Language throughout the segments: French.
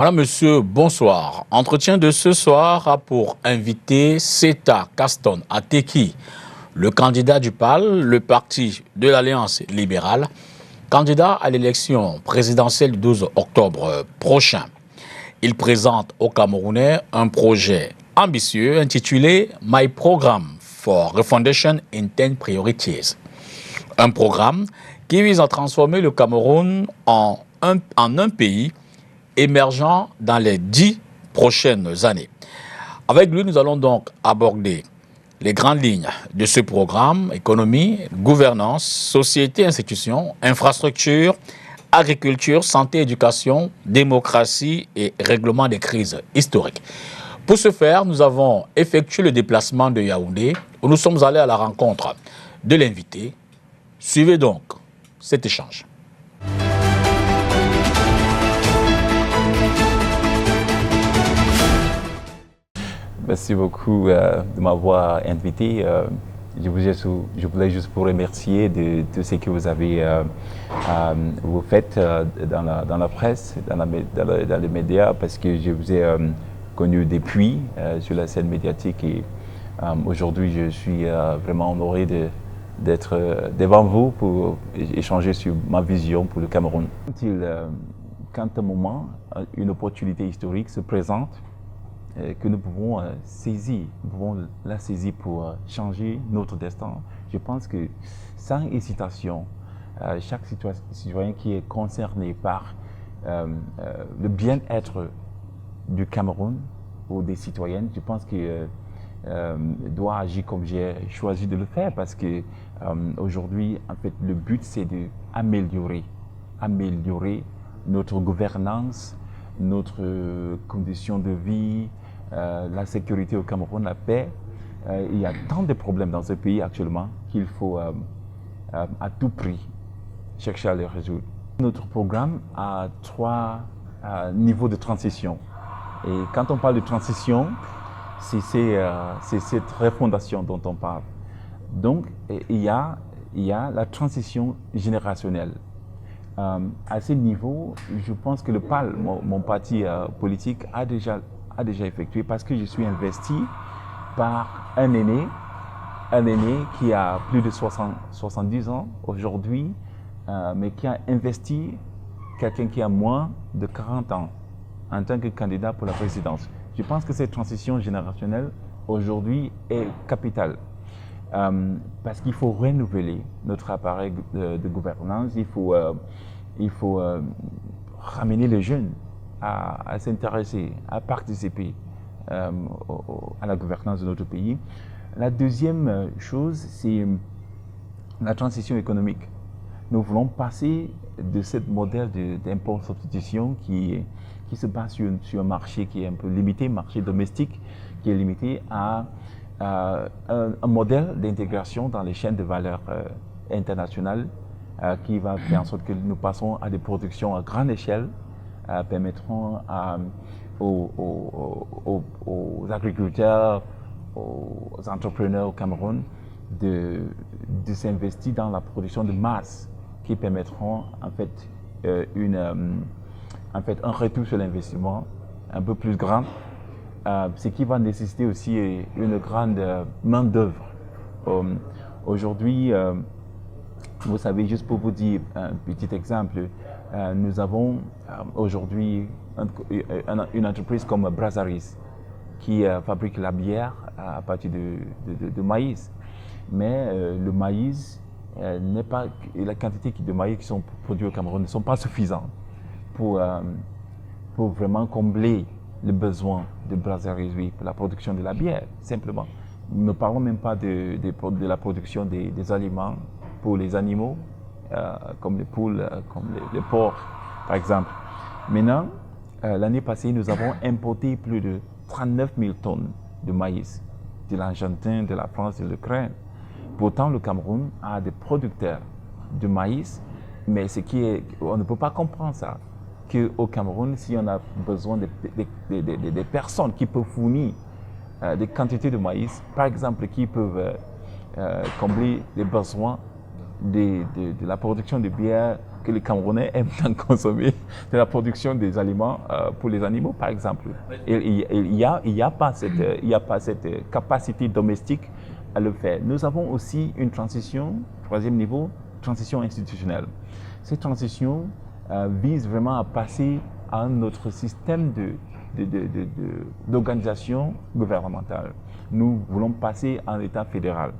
Madame, monsieur, bonsoir. Entretien de ce soir a pour invité Seta Kaston Ateki, le candidat du PAL, le parti de l'Alliance libérale, candidat à l'élection présidentielle du 12 octobre prochain. Il présente aux Camerounais un projet ambitieux intitulé My Program for Refundation in 10 Priorities. Un programme qui vise à transformer le Cameroun en un pays émergent dans les 10 prochaines années. Avec lui, nous allons donc aborder les grandes lignes de ce programme: économie, gouvernance, société, institutions, infrastructures, agriculture, santé, éducation, démocratie et règlement des crises historiques. Pour ce faire, nous avons effectué le déplacement de Yaoundé, où nous sommes allés à la rencontre de l'invité. Suivez donc cet échange. Merci beaucoup de m'avoir invité. Je voulais juste vous remercier de tout ce que vous faites dans la presse, dans les médias, parce que je vous ai connu depuis sur la scène médiatique et aujourd'hui je suis vraiment honoré d'être devant vous pour échanger sur ma vision pour le Cameroun. Quand un moment, une opportunité historique se présente, que nous pouvons la saisir pour changer notre destin. Je pense que sans hésitation, chaque citoyen qui est concerné par le bien-être du Cameroun ou des citoyennes, je pense que doit agir comme j'ai choisi de le faire, parce que aujourd'hui, en fait, le but c'est d'améliorer notre gouvernance, notre condition de vie, la sécurité au Cameroun, la paix. Il y a tant de problèmes dans ce pays actuellement qu'il faut à tout prix chercher à les résoudre. Notre programme a 3 niveaux de transition. Et quand on parle de transition, c'est cette refondation dont on parle. Donc, il y a la transition générationnelle. À ce niveau, je pense que le PAL, mon parti politique, a déjà effectué, parce que je suis investi par un aîné qui a plus de 70 ans aujourd'hui, mais qui a investi quelqu'un qui a moins de 40 ans en tant que candidat pour la présidence. Je pense que cette transition générationnelle aujourd'hui est capitale. Parce qu'il faut renouveler notre appareil de gouvernance, il faut ramener les jeunes à s'intéresser, à participer à la gouvernance de notre pays. La deuxième chose, c'est la transition économique. Nous voulons passer de ce modèle d'impôt-substitution qui se base sur un marché qui est un peu limité, marché domestique, qui est limité à un modèle d'intégration dans les chaînes de valeur internationales qui va faire en sorte que nous passons à des productions à grande échelle, permettront aux agriculteurs, aux entrepreneurs au Cameroun de s'investir dans la production de masse, qui permettront en fait un retour sur l'investissement un peu plus grand, ce qui va nécessiter aussi une grande main-d'œuvre. Aujourd'hui, vous savez, juste pour vous dire un petit exemple, nous avons aujourd'hui une entreprise comme Brassaris qui fabrique la bière à partir de maïs. Mais le maïs la quantité de maïs qui sont produits au Cameroun ne sont pas suffisantes pour vraiment combler le besoin de Brassaris pour la production de la bière, simplement. Nous ne parlons même pas de la production des aliments pour les animaux, comme les poules, comme les porcs, par exemple. Maintenant, l'année passée, nous avons importé plus de 39 000 tonnes de maïs de l'Argentine, de la France et de l'Ukraine. Pourtant, le Cameroun a des producteurs de maïs, mais on ne peut pas comprendre ça, qu'au Cameroun, si on a besoin des personnes qui peuvent fournir des quantités de maïs, par exemple, qui peuvent combler les besoins de la production de bière que les Camerounais aiment tant consommer de la production des aliments pour les animaux, par exemple. Il n'y a pas cette capacité domestique à le faire. Nous avons aussi une transition, troisième niveau, transition institutionnelle. Cette transition vise vraiment à passer à un autre système d'organisation gouvernementale. Nous voulons passer à un État fédéral.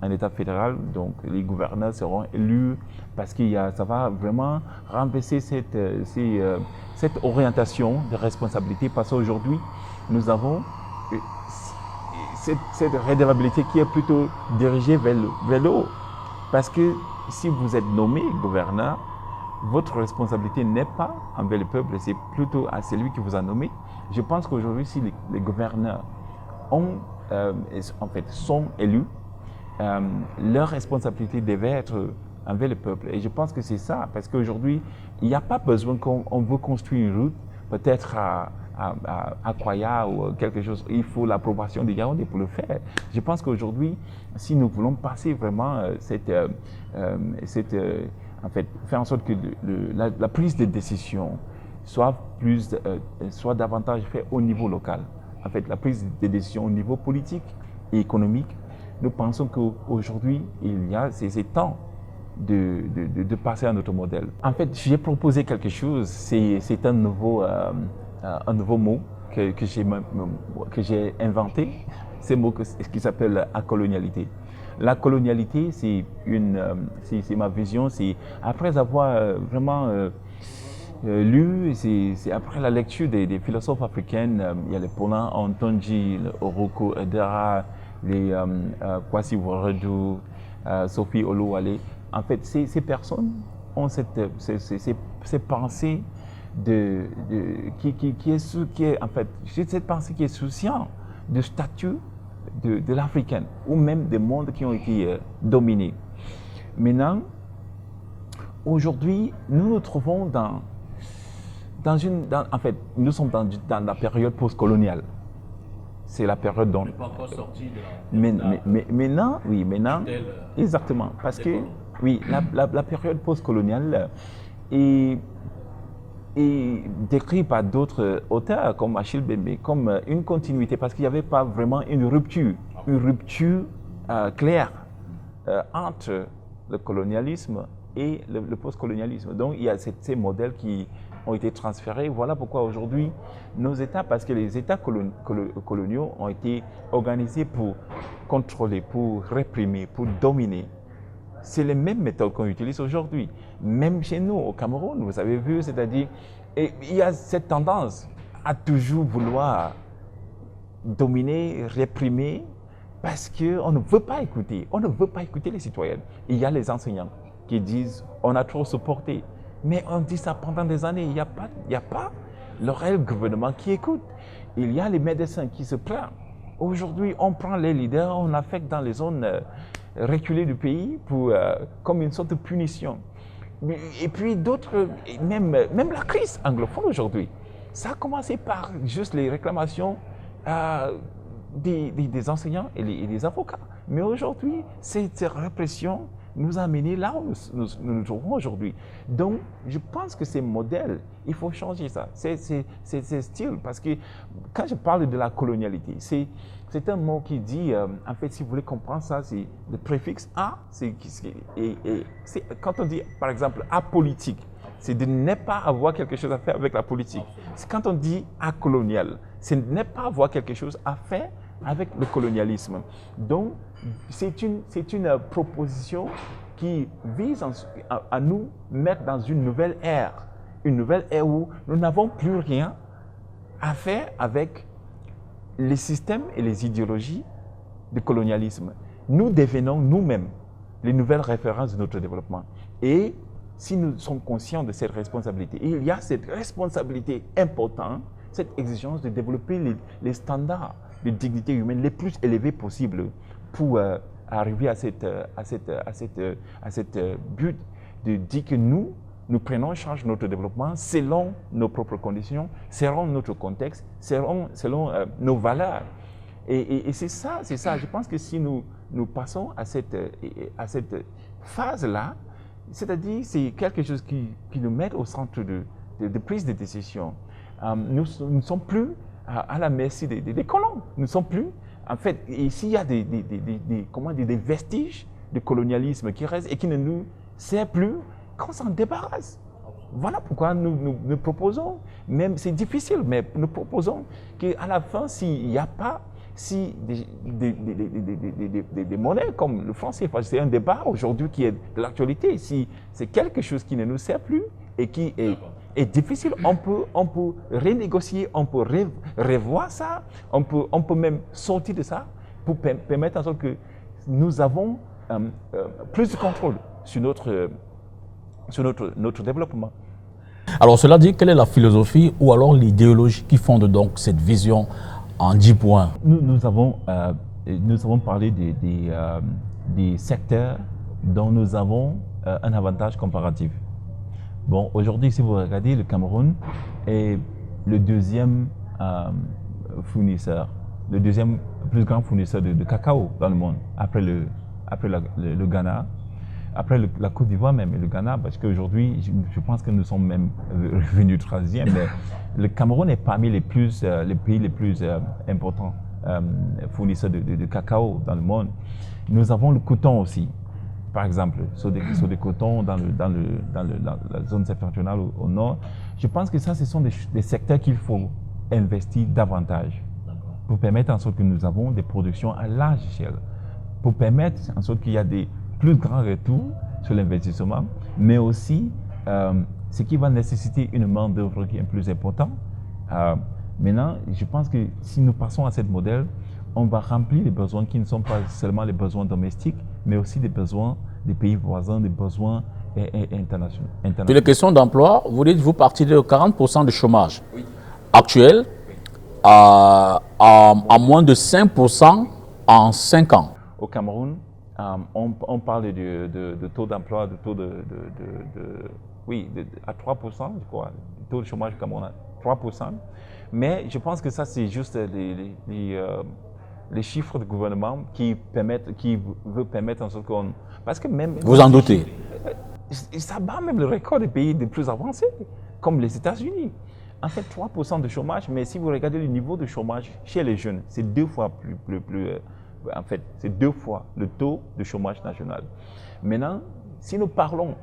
Un État fédéral, donc les gouverneurs seront élus parce que ça va vraiment renverser cette orientation de responsabilité, parce qu'aujourd'hui, nous avons cette redevabilité qui est plutôt dirigée vers le haut. Parce que si vous êtes nommé gouverneur, votre responsabilité n'est pas envers le peuple, c'est plutôt à celui qui vous a nommé. Je pense qu'aujourd'hui, si les gouverneurs sont élus, leur responsabilité devait être envers le peuple. Et je pense que c'est ça, parce qu'aujourd'hui, il n'y a pas besoin qu'on veut construire une route, peut-être à Kwaya ou quelque chose. Il faut l'approbation des Yaoundé pour le faire. Je pense qu'aujourd'hui, si nous voulons passer vraiment faire en sorte que la prise de décision soit davantage faite au niveau local. En fait, la prise de décision au niveau politique et économique, nous pensons qu'aujourd'hui, c'est temps de passer à notre modèle. En fait, j'ai proposé quelque chose, c'est un nouveau mot que j'ai inventé, c'est un mot qui s'appelle acolonialité. La colonialité, c'est ma vision, c'est après avoir vraiment lu, c'est après la lecture des philosophes africaines, il y a les Pona Ontonji, le Oroko Edera, les Kwasi Woredou, Sophie Oluwale. En fait, ces personnes ont ces pensées cette pensée qui est souciante du statut de l'Africaine, ou même des mondes qui ont été dominés. Maintenant, aujourd'hui, nous nous trouvons nous sommes dans la période postcoloniale. C'est la période dont... On n'est pas encore sorti de maintenant, exactement, parce que, oui, la période postcoloniale est décrite par d'autres auteurs comme Achille Mbembe comme une continuité, parce qu'il n'y avait pas vraiment une rupture claire entre le colonialisme et le postcolonialisme. Donc il y a ces modèles qui ont été transférés. Voilà pourquoi aujourd'hui nos États, parce que les États coloniaux ont été organisés pour contrôler, pour réprimer, pour dominer. C'est les mêmes méthodes qu'on utilise aujourd'hui. Même chez nous, au Cameroun, vous avez vu, c'est-à-dire, il y a cette tendance à toujours vouloir dominer, réprimer, parce qu'on ne veut pas écouter. On ne veut pas écouter les citoyens. Il y a les enseignants qui disent on a trop supporté. Mais on dit ça pendant des années. Il n'y a pas le réel gouvernement qui écoute. Il y a les médecins qui se plaignent. Aujourd'hui, on prend les leaders, on affecte dans les zones reculées du pays comme une sorte de punition. Et puis d'autres, même la crise anglophone aujourd'hui, ça a commencé par juste les réclamations des enseignants et des avocats. Mais aujourd'hui, cette répression nous a amenés là où nous trouvons aujourd'hui. Donc, je pense que ces modèles, il faut changer ça. C'est style, parce que quand je parle de la colonialité, c'est un mot qui dit, en fait, si vous voulez comprendre ça, c'est le préfixe A, quand on dit, par exemple, apolitique, c'est de ne pas avoir quelque chose à faire avec la politique. C'est quand on dit acolonial, c'est de ne pas avoir quelque chose à faire avec le colonialisme. Donc, c'est une proposition qui vise à nous mettre dans une nouvelle ère où nous n'avons plus rien à faire avec les systèmes et les idéologies du colonialisme. Nous devenons nous-mêmes les nouvelles références de notre développement. Et si nous sommes conscients de cette responsabilité, il y a cette responsabilité importante, cette exigence de développer les standards de dignité humaine les plus élevés possibles pour arriver à cette but de dire que nous prenons en charge notre développement selon nos propres conditions, selon notre contexte, selon nos valeurs. Et c'est ça. Je pense que si nous passons à cette phase-là, c'est-à-dire c'est quelque chose qui nous met au centre de prise de décision. Nous ne sommes plus à la merci des colons. Nous ne sommes plus, en fait, ici il y a des vestiges de colonialisme qui restent et qui ne nous servent plus, qu'on s'en débarrasse. Voilà pourquoi nous proposons, même c'est difficile, mais nous proposons qu'à la fin, s'il n'y a pas des monnaies comme le franc CFA, c'est un débat aujourd'hui qui est de l'actualité. Si c'est quelque chose qui ne nous sert plus et qui est difficile, on peut renégocier, on peut revoir ça, on peut même sortir de ça pour permettre en sorte que nous avons plus de contrôle sur notre développement. Alors cela dit, quelle est la philosophie ou alors l'idéologie qui fonde donc cette vision en 10 points? Nous avons parlé des secteurs dont nous avons un avantage comparatif. Bon, aujourd'hui, si vous regardez, le Cameroun est le deuxième fournisseur, le deuxième plus grand fournisseur de cacao dans le monde, après le Ghana, après la Côte d'Ivoire même et le Ghana, parce qu'aujourd'hui, je pense que nous sommes même revenus troisième, mais le Cameroun est parmi les pays les plus importants fournisseurs de cacao dans le monde. Nous avons le coton aussi, par exemple, sur des cotons dans la zone septentrionale au nord. Je pense que ça, ce sont des secteurs qu'il faut investir davantage pour permettre en sorte que nous avons des productions à large échelle, pour permettre en sorte qu'il y a des plus grands retours sur l'investissement, mais aussi ce qui va nécessiter une main d'œuvre qui est plus importante. Maintenant, je pense que si nous passons à ce modèle, on va remplir les besoins qui ne sont pas seulement les besoins domestiques, mais aussi des besoins des pays voisins, des besoins internationaux. Sur les questions d'emploi, vous dites vous partez de 40% de chômage actuel à moins de 5% en 5 ans. Au Cameroun, on parle de taux d'emploi, de taux à 3%, je crois. Le taux de chômage au Cameroun à 3%. Mais je pense que ça, c'est juste les chiffres du gouvernement qui veut permettre en sorte qu'on... Parce que même... Vous en doutez? Ça bat même le record des pays les plus avancés, comme les États-Unis. En fait, 3% de chômage, mais si vous regardez le niveau de chômage chez les jeunes, c'est 2 fois en fait, c'est 2 fois le taux de chômage national. Maintenant, si nous parlons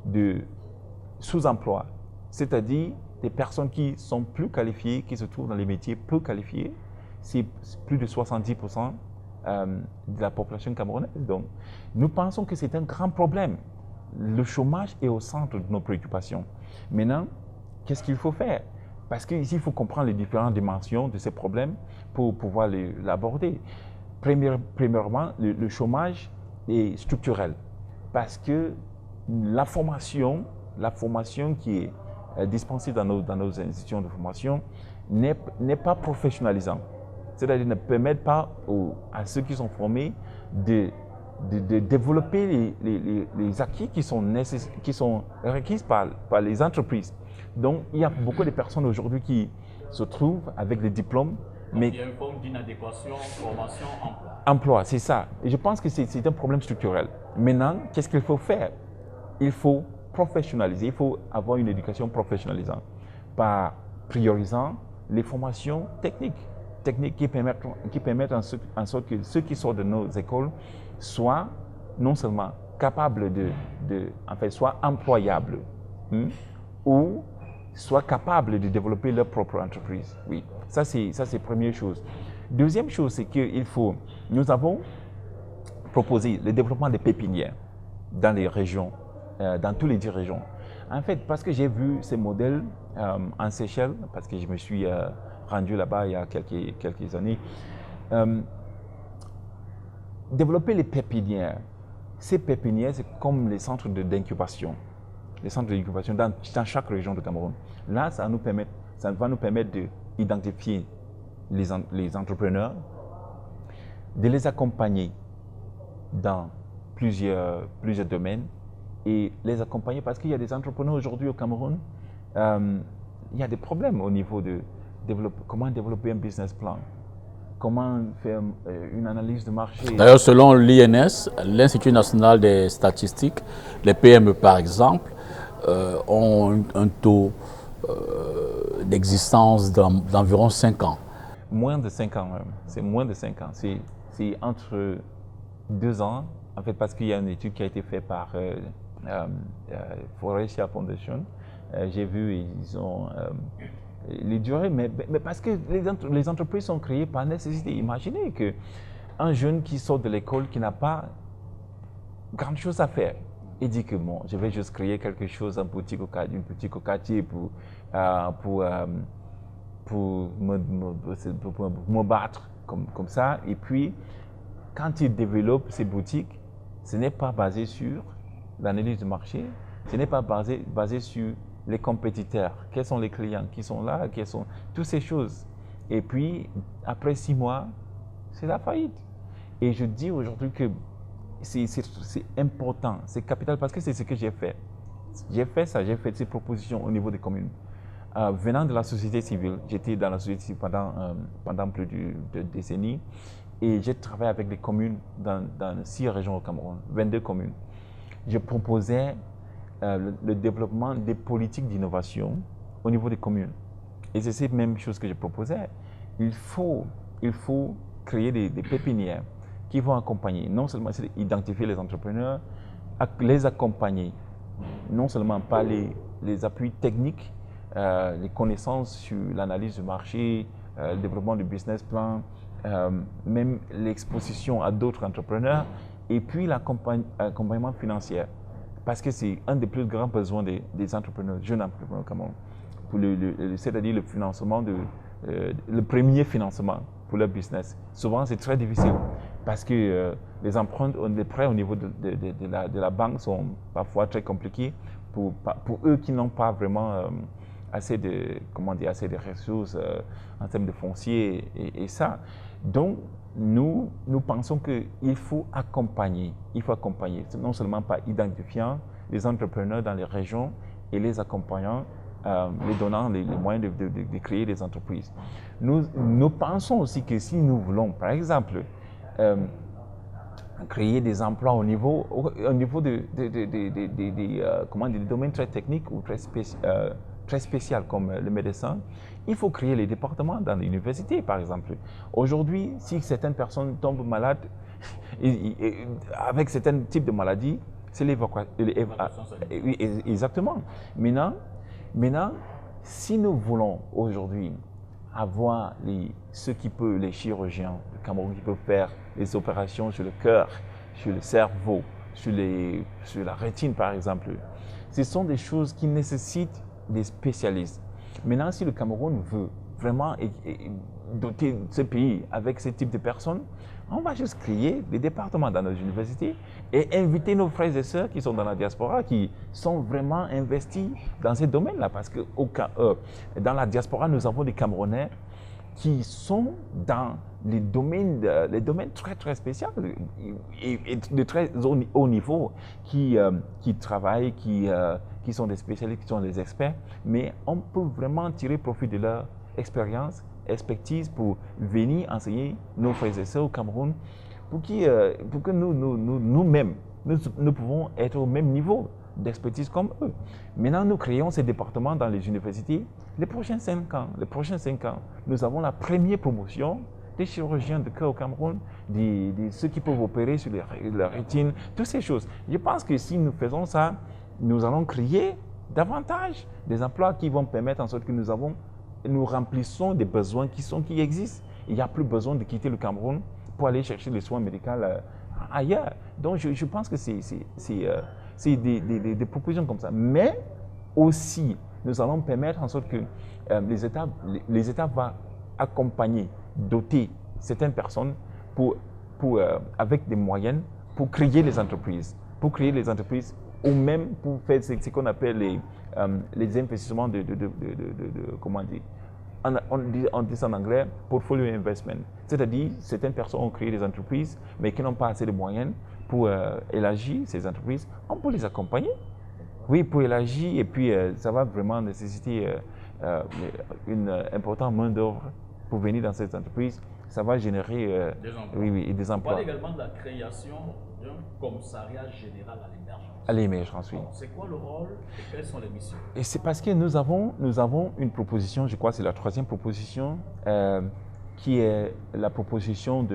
de sous-emploi, c'est-à-dire des personnes qui sont plus qualifiées, qui se trouvent dans les métiers peu qualifiés, c'est plus de 70% de la population camerounaise. Donc, nous pensons que c'est un grand problème. Le chômage est au centre de nos préoccupations. Maintenant, qu'est-ce qu'il faut faire? Parce qu'ici, il faut comprendre les différentes dimensions de ces problèmes pour pouvoir l'aborder. Premièrement, le chômage est structurel parce que la formation qui est dispensée dans nos institutions de formation n'est pas professionnalisante. C'est-à-dire ne permet pas à ceux qui sont formés de développer les acquis qui sont requis par les entreprises. Donc, il y a beaucoup de personnes aujourd'hui qui se trouvent avec des diplômes. Mais il y a une forme d'inadéquation, formation, emploi. Emploi, c'est ça. Et je pense que c'est un problème structurel. Maintenant, qu'est-ce qu'il faut faire? Il faut professionnaliser, il faut avoir une éducation professionnalisante par priorisant les formations techniques qui permettent en sorte que ceux qui sortent de nos écoles soient non seulement capables soient employables ou soient capables de développer leur propre entreprise. Oui, ça c'est la première chose. Deuxième chose, c'est que nous avons proposé le développement des pépinières dans les régions, dans toutes les 10 régions. En fait, parce que j'ai vu ces modèles en Seychelles, parce que je me suis rendu là-bas il y a quelques années, développer les pépinières. Ces pépinières, c'est comme les centres d'incubation. Les centres d'incubation dans chaque région du Cameroun. Là, ça va nous permettre d'identifier les entrepreneurs, de les accompagner dans plusieurs domaines et les accompagner parce qu'il y a des entrepreneurs aujourd'hui au Cameroun, il y a des problèmes au niveau de comment développer un business plan. comment faire une analyse de marché. D'ailleurs, selon l'INS, l'Institut national des statistiques, les PME par exemple, ont un taux d'existence d'environ 5 ans. Moins de 5 ans même, c'est moins de 5 ans. C'est entre 2 ans, en fait, parce qu'il y a une étude qui a été faite par Forestia Foundation. J'ai vu, ils ont les durées, mais parce que les entreprises sont créées par nécessité. Imaginez qu'un jeune qui sort de l'école, qui n'a pas grand chose à faire, il dit que bon, je vais juste créer quelque chose, une petite coquetier pour me battre comme ça. Et puis, quand il développe ses boutiques, ce n'est pas basé sur l'analyse du marché, ce n'est pas basé sur les compétiteurs, quels sont les clients qui sont là, quelles sont toutes ces choses. Et puis, après 6 mois, c'est la faillite. Et je dis aujourd'hui que c'est important, c'est capital, parce que c'est ce que j'ai fait. J'ai fait ça, j'ai fait ces propositions au niveau des communes. Venant de la société civile, j'étais dans la société civile pendant plus de décennies, et j'ai travaillé avec des communes dans 6 régions au Cameroun, 22 communes. Je proposais le développement des politiques d'innovation au niveau des communes. Et c'est cette même chose que je proposais. Il faut créer des pépinières qui vont accompagner, non seulement identifier les entrepreneurs, les accompagner, non seulement par les appuis techniques, les connaissances sur l'analyse du marché, le développement du business plan, même l'exposition à d'autres entrepreneurs, et puis l'accompagnement financier. Parce que c'est un des plus grands besoins des entrepreneurs, jeunes entrepreneurs au Cameroun, c'est-à-dire le financement, le premier financement pour leur business. Souvent, c'est très difficile parce que les emprunts, les prêts au niveau de la banque sont parfois très compliqués pour eux qui n'ont pas vraiment assez de ressources en termes de foncier et ça. Donc, nous pensons qu'il faut accompagner, non seulement par identifiant les entrepreneurs dans les régions et les accompagnant, les donnant les moyens de créer des entreprises. Nous pensons aussi que si nous voulons, par exemple, créer des emplois au niveau des domaines très techniques ou très spécial comme le médecin, il faut créer les départements dans l'université, par exemple. Aujourd'hui, si certaines personnes tombent malades avec certains types de maladies, c'est l'évacuation. Oui, exactement. Maintenant, si nous voulons aujourd'hui avoir les chirurgiens du Cameroun qui peuvent faire les opérations sur le cœur, sur le cerveau, sur la rétine, par exemple, ce sont des choses qui nécessitent des spécialistes. Maintenant, si le Cameroun veut vraiment doter ce pays avec ce type de personnes, on va juste créer des départements dans nos universités et inviter nos frères et sœurs qui sont dans la diaspora, qui sont vraiment investis dans ces domaines-là. Parce que dans la diaspora, nous avons des Camerounais qui sont dans les domaines très très spéciaux et de très haut niveau, qui travaillent, qui sont des spécialistes, qui sont des experts, mais on peut vraiment tirer profit de leur expérience, expertise pour venir enseigner nos frères et sœurs au Cameroun pour que nous-mêmes, nous pouvons être au même niveau d'expertise comme eux. Maintenant, nous créons ces départements dans les universités. Les prochains 5 ans, nous avons la première promotion des chirurgiens de cœur au Cameroun, ceux qui peuvent opérer sur la rétine, toutes ces choses. Je pense que si nous faisons ça, nous allons créer davantage des emplois qui vont permettre en sorte que nous remplissons des besoins qui existent. Il n'y a plus besoin de quitter le Cameroun pour aller chercher les soins médicaux ailleurs. Donc, je pense que c'est des propositions comme ça. Mais aussi, nous allons permettre en sorte que les États vont accompagner, doter certaines personnes avec des moyens pour créer les entreprises. Ou même pour faire ce qu'on appelle les investissements comment dire, on dit ça en anglais, portfolio investment. C'est-à-dire, certaines personnes ont créé des entreprises, mais qui n'ont pas assez de moyens pour élargir ces entreprises. On peut les accompagner, oui, pour élargir, et puis ça va vraiment nécessiter une importante main-d'œuvre pour venir dans cette entreprise, ça va générer Des emplois. oui, et des On emplois. parle également de la création d'un commissariat général à l'émergence. À l'émergence, oui. C'est quoi le rôle et quelles sont les missions? Et c'est parce que nous avons une proposition, je crois que c'est la troisième proposition, qui est la proposition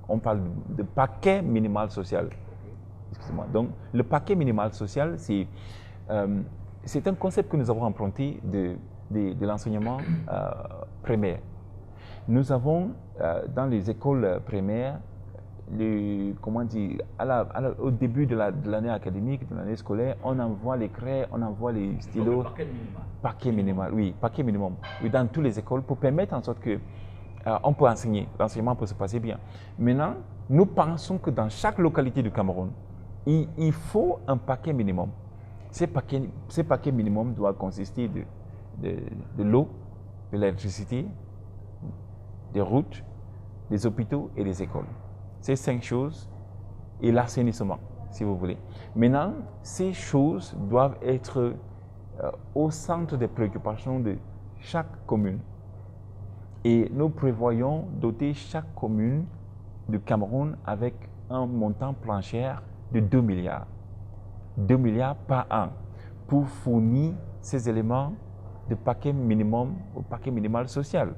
on parle de paquet minimal social. Excusez-moi. Donc, le paquet minimal social, c'est un concept que nous avons emprunté de l'enseignement primaire. Nous avons dans les écoles primaires, au début de l'année académique, de l'année scolaire, on envoie les craies, on envoie les stylos. Donc, le paquet minimal. Paquet minimal, oui, paquet minimum. Oui, dans toutes les écoles pour permettre en sorte que on peut enseigner, l'enseignement peut se passer bien. Maintenant, nous pensons que dans chaque localité du Cameroun, il faut un paquet minimum. Ces paquets minimum doivent consister de l'eau, de l'électricité, des routes, des hôpitaux et des écoles. Ces 5 choses et l'assainissement, si vous voulez. Maintenant, ces choses doivent être au centre des préoccupations de chaque commune. Et nous prévoyons doter chaque commune du Cameroun avec un montant plancher de 2 milliards. 2 milliards par an pour fournir ces éléments de paquet minimum au paquet minimal social.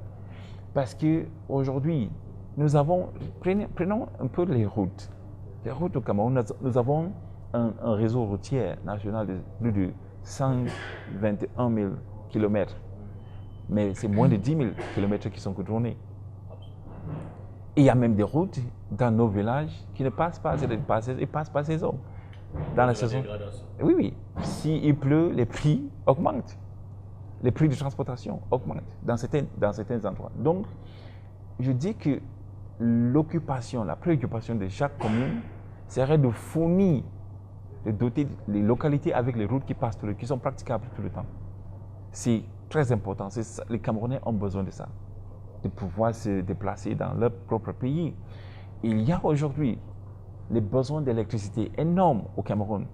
Parce qu'aujourd'hui, prenons un peu les routes. Les routes au Cameroun, nous avons un réseau routier national de plus de 121 000 km. Mais c'est moins de 10 000 km qui sont goudronnés. Et il y a même des routes dans nos villages qui ne passent pas, ils passent par saison. Dans la saison. Oui, oui. S'il pleut, les prix augmentent. Les prix de transportation augmentent dans certains endroits. Donc, je dis que la préoccupation de chaque commune serait de fournir, de doter les localités avec les routes qui sont praticables tout le temps. C'est très important. Les Camerounais ont besoin de ça, de pouvoir se déplacer dans leur propre pays. Il y a aujourd'hui les besoins d'électricité énormes au Cameroun.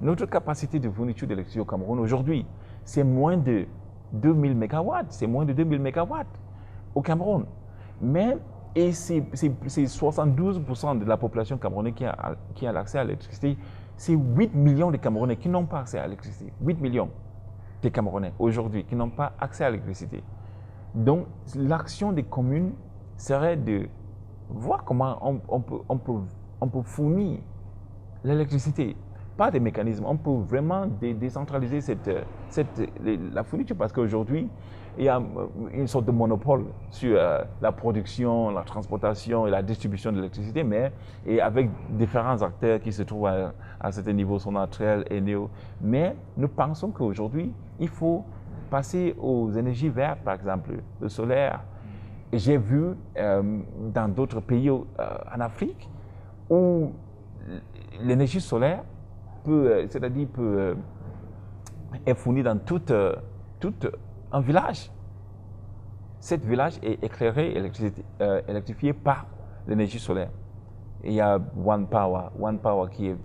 Notre capacité de fourniture d'électricité au Cameroun aujourd'hui, c'est moins de 2000 MW. C'est moins de 2000 MW au Cameroun. Et c'est 72% de la population camerounaise qui a l'accès à l'électricité. C'est 8 millions de Camerounais qui n'ont pas accès à l'électricité. 8 millions de Camerounais aujourd'hui qui n'ont pas accès à l'électricité. Donc, l'action des communes serait de voir comment on peut fournir l'électricité par des mécanismes. On peut vraiment décentraliser la fourniture parce qu'aujourd'hui, il y a une sorte de monopole sur la production, la transportation et la distribution de l'électricité, et avec différents acteurs qui se trouvent à certains niveaux, Sonatrach et Néo. Mais nous pensons qu'aujourd'hui, il faut passer aux énergies vertes, par exemple, le solaire. Et j'ai vu dans d'autres pays en Afrique où l'énergie solaire est fournie dans tout un village. Cet village est éclairé, électrifié par l'énergie solaire. Et il y a One Power que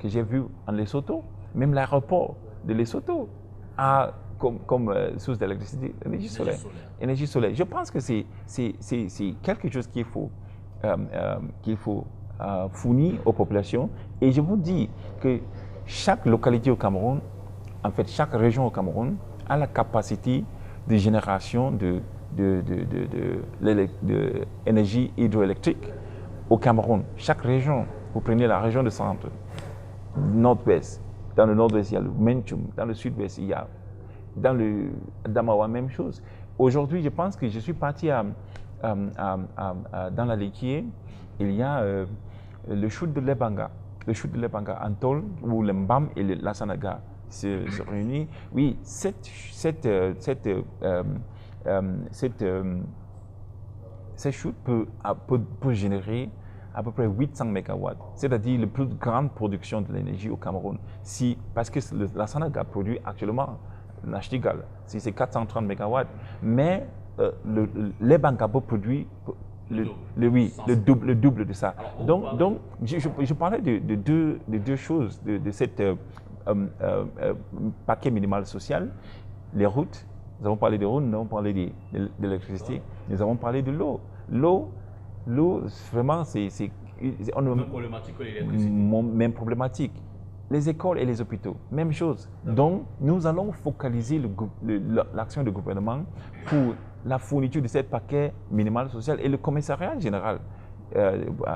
j'ai vu en Lesotho, même l'aéroport de Lesotho a comme source d'électricité énergie solaire. Je pense que c'est quelque chose qu'il faut fournir aux populations. Et je vous dis que chaque localité au Cameroun, en fait chaque région au Cameroun, a la capacité de génération d'énergie hydroélectrique au Cameroun. Chaque région, vous prenez la région de centre, nord-ouest. Dans le nord-ouest, il y a le Menchum. Dans le sud-ouest, il y a dans le Damawa, même chose. Aujourd'hui, je pense que je suis parti dans la Liquier, il y a le chute de l'Ebanga. Le chute de l'Ebanga, Antol, où le Mbam et la Sanaga se réunissent. Oui, cette chute peut générer à peu près 800 MW, c'est-à-dire la plus grande production de l'énergie au Cameroun. Parce que la Sanaga produit actuellement, Nachtigal, c'est 430 MW, mais l'Ebanga peut produire le double de ça. Donc je parlais de deux choses, de cette paquet minimal social, les routes nous avons parlé de routes, nous avons parlé de l'électricité, nous avons parlé de l'eau. L'eau, vraiment, c'est Même problématique que l'électricité. même problématique. Les écoles et les hôpitaux, même chose. Donc, nous allons focaliser l'action du gouvernement pour la fourniture de ce paquet minimal social, et le commissariat général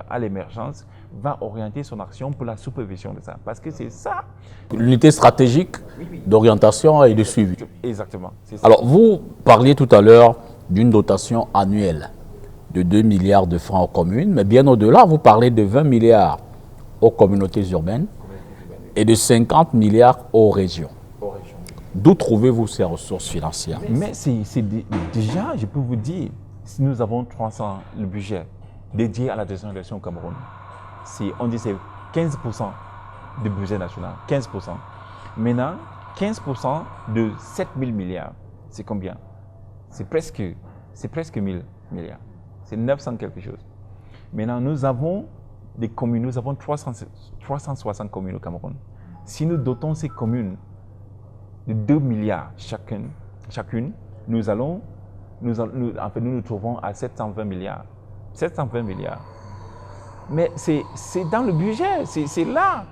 à l'émergence va orienter son action pour la supervision de ça. Parce que c'est ça. L'unité stratégique d'orientation et de suivi. Exactement. Ça. Alors, vous parliez tout à l'heure d'une dotation annuelle de 2 milliards de francs aux communes, mais bien au-delà, vous parlez de 20 milliards aux communautés urbaines et de 50 milliards aux régions. D'où trouvez-vous ces ressources financières? Mais déjà, je peux vous dire, si nous avons 300, le budget dédié à la décentralisation au Cameroun, on dit c'est 15% du budget national, 15%. Maintenant, 15% de 7 000 milliards, c'est combien? C'est presque 1000 milliards. C'est 900 quelque chose. Maintenant, nous avons des communes, nous avons 360 communes au Cameroun. Si nous dotons ces communes de 2 milliards chacune, nous nous trouvons à 720 milliards. 720 milliards. Mais c'est dans le budget, c'est là.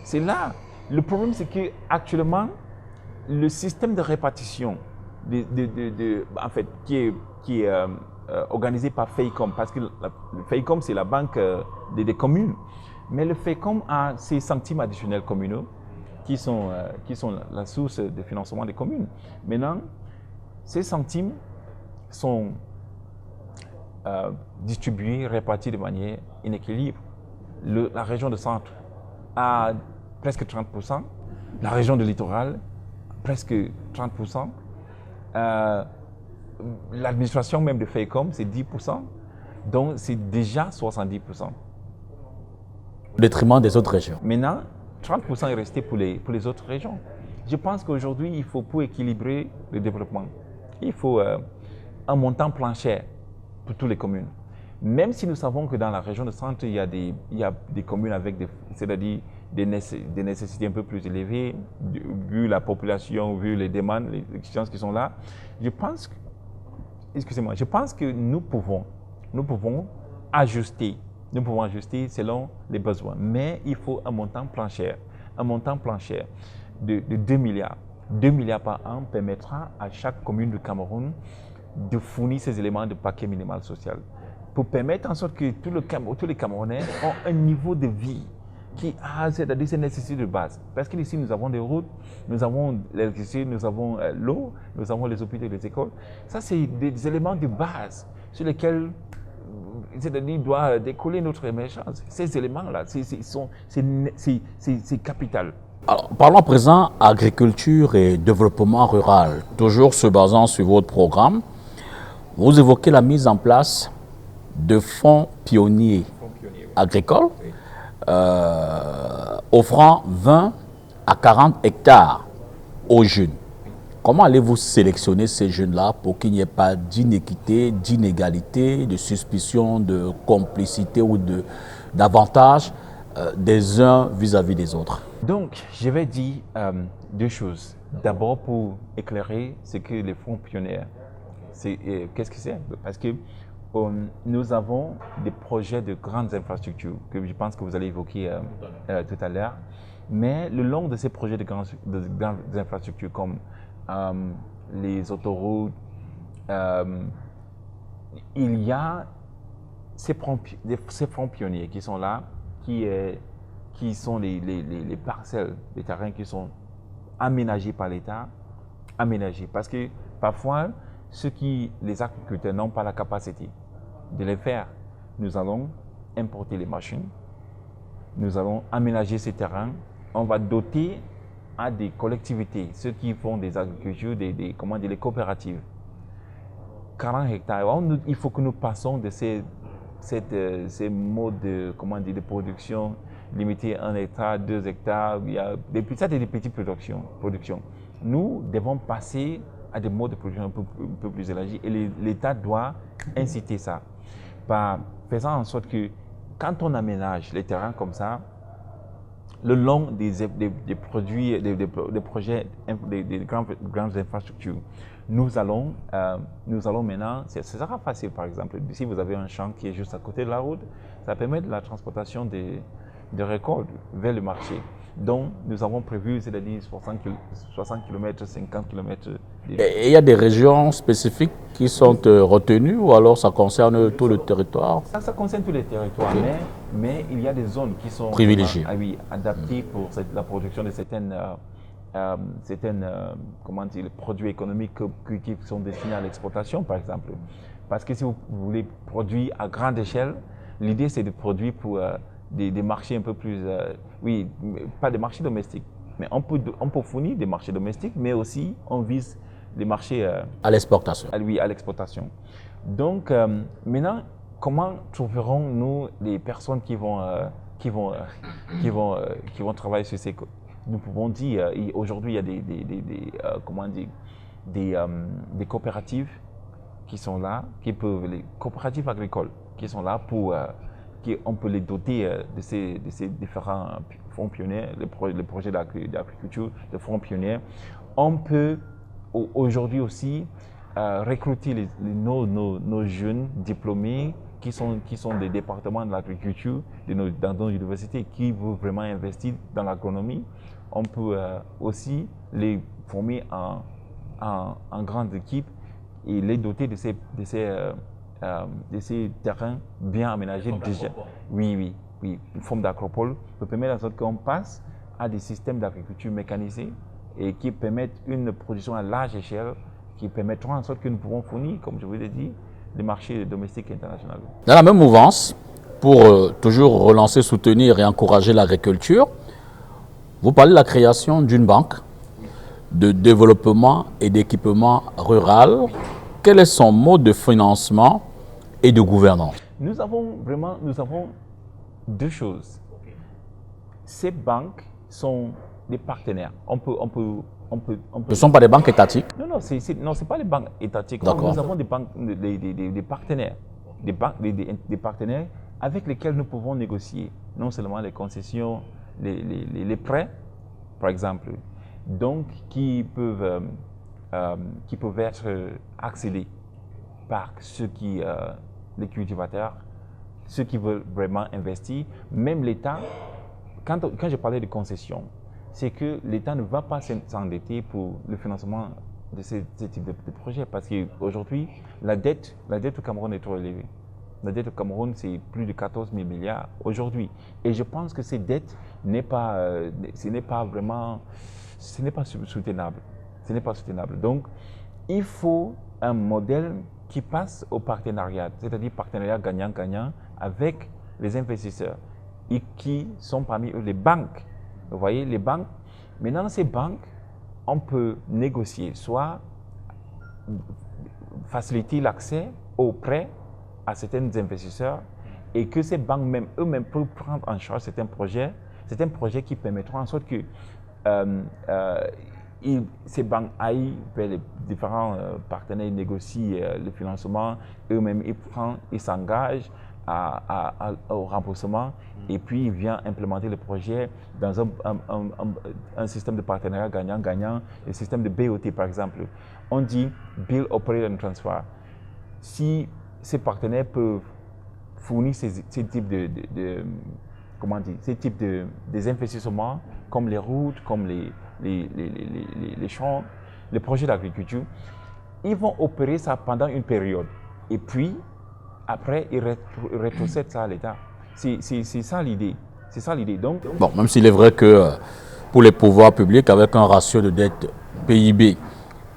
C'est là. Le problème, c'est qu'actuellement, le système de répartition qui est organisé par FEICOM, parce que le FEICOM, c'est la banque des communes. Mais le FEICOM a ses centimes additionnels communaux qui sont la source de financement des communes. Maintenant, ces centimes sont distribués, répartis de manière inéquilibre. La région de centre a presque 30%, la région de littoral presque 30%, l'administration même de FEICOM c'est 10%, donc c'est déjà 70%. Au détriment des autres régions. Maintenant, 30% est resté pour les autres régions. Je pense qu'aujourd'hui, il faut, pour équilibrer le développement, il faut un montant plancher pour toutes les communes. Même si nous savons que dans la région de centre, il y a des communes avec c'est-à-dire des nécessités un peu plus élevées, vu la population, vu les demandes, les exigences qui sont là. Je pense que nous pouvons ajuster selon les besoins. Mais il faut un montant plancher de 2 milliards. 2 milliards par an permettra à chaque commune du Cameroun de fournir ces éléments de paquet minimal social pour permettre en sorte que tous les Camerounais ont un niveau de vie qui a, c'est-à-dire ces nécessités de base. Parce qu'ici, nous avons des routes, nous avons l'électricité, nous avons l'eau, nous avons les hôpitaux et les écoles. Ça, c'est des éléments de base sur lesquels, c'est-à-dire, doit décoller notre émergence. Ces éléments-là, c'est capital. Alors, parlons à présent agriculture et développement rural. Toujours se basant sur votre programme, vous évoquez la mise en place de fonds pionniers agricoles offrant 20 à 40 hectares aux jeunes. Comment allez-vous sélectionner ces jeunes-là pour qu'il n'y ait pas d'inéquité, d'inégalité, de suspicion, de complicité ou d'avantage des uns vis-à-vis des autres? Donc, je vais dire deux choses. D'abord, pour éclairer ce que les fonds pionniers, qu'est-ce que c'est? Parce que nous avons des projets de grandes infrastructures que je pense que vous allez évoquer tout à l'heure. Mais le long de ces projets de grandes infrastructures comme les autoroutes, il y a ces fonds pionniers qui sont là, qui sont les parcelles, les terrains qui sont aménagés par l'État, parce que parfois, les agriculteurs n'ont pas la capacité de les faire. Nous allons importer les machines, nous allons aménager ces terrains, on va doter à des collectivités, ceux qui font des agricultures, des coopératives. 40 hectares, il faut que nous passons de ces modes de production limités à 1 hectare, 2 hectares, des petites productions. Nous devons passer à des modes de production un peu plus élargis et l'État doit inciter ça par faisant en sorte que quand on aménage les terrains comme ça, le long des produits, des projets, des grandes infrastructures. Nous allons maintenant, ce sera facile par exemple, si vous avez un champ qui est juste à côté de la route, ça permet de la transportation des récoltes vers le marché. Donc nous avons prévu, c'est-à-dire 60 km, 50 km. Et il y a des régions spécifiques qui sont retenues ou alors ça concerne tout le territoire? Ça concerne tous les territoires, okay. mais il y a des zones qui sont privilégiées, adaptées pour la production de certaines comment dire, produits économiques qui sont destinés à l'exportation, par exemple. Parce que si vous voulez produire à grande échelle, l'idée c'est de produire pour des marchés un peu plus, pas des marchés domestiques, mais on peut fournir des marchés domestiques, mais aussi on vise des marchés à l'exportation. Oui, à l'exportation. Donc maintenant, comment trouverons-nous les personnes qui vont travailler sur ces... Nous pouvons dire, aujourd'hui, il y a des coopératives qui sont là, les coopératives agricoles qui sont là pour, on peut les doter de ces différents fonds pionniers, les projets d'agriculture, de fonds pionniers. On peut aujourd'hui aussi recruter nos jeunes diplômés qui sont des départements de l'agriculture dans nos universités qui veulent vraiment investir dans l'agronomie. On peut aussi les former en grandes équipes et les doter de ces terrains bien aménagés déjà. Oui, une forme d'acropole peut permettre en sorte qu'on passe à des systèmes d'agriculture mécanisés et qui permettent une production à large échelle, qui permettront en sorte que nous pouvons fournir, comme je vous l'ai dit, des marchés domestiques et internationaux. Dans la même mouvance, pour toujours relancer, soutenir et encourager l'agriculture, vous parlez de la création d'une banque de développement et d'équipement rural. Quel est son mode de financement et de gouvernance? Nous avons deux choses. Ces banques sont des partenaires. Ce ne sont pas des banques étatiques? Non, c'est pas les banques étatiques. Nous avons des banques, des partenaires, des partenaires avec lesquels nous pouvons négocier non seulement les concessions, les prêts, par exemple, donc qui peuvent être accédés par les cultivateurs, ceux qui veulent vraiment investir, même l'État. Quand je parlais de concessions, c'est que l'État ne va pas s'endetter pour le financement de ce type de projet, parce qu'aujourd'hui, la dette au Cameroun est trop élevée. La dette au Cameroun, c'est plus de 14 000 milliards aujourd'hui. Et je pense que cette dette ce n'est pas soutenable. Ce n'est pas soutenable. Donc, il faut un modèle qui passe au partenariat, c'est-à-dire partenariat gagnant-gagnant avec les investisseurs et qui sont parmi eux les banques. Vous voyez, les banques. Maintenant, ces banques, on peut négocier, soit faciliter l'accès aux prêts à certains investisseurs et que ces banques eux-mêmes peuvent prendre en charge certains projets qui permettront en sorte que ces banques aillent vers les différents partenaires, négocient le financement, eux-mêmes ils s'engagent au remboursement et puis ils viennent implémenter le projet dans un système de partenariat gagnant-gagnant, le système de BOT par exemple. On dit Build, Operate and Transfer. Si ces partenaires peuvent fournir ces types des investissements comme les routes, comme les champs, les projets d'agriculture, ils vont opérer ça pendant une période. Et puis, après, ils rétrocèdent ça à l'État. C'est ça l'idée. C'est ça l'idée. Donc, bon, même s'il est vrai que pour les pouvoirs publics, avec un ratio de dette PIB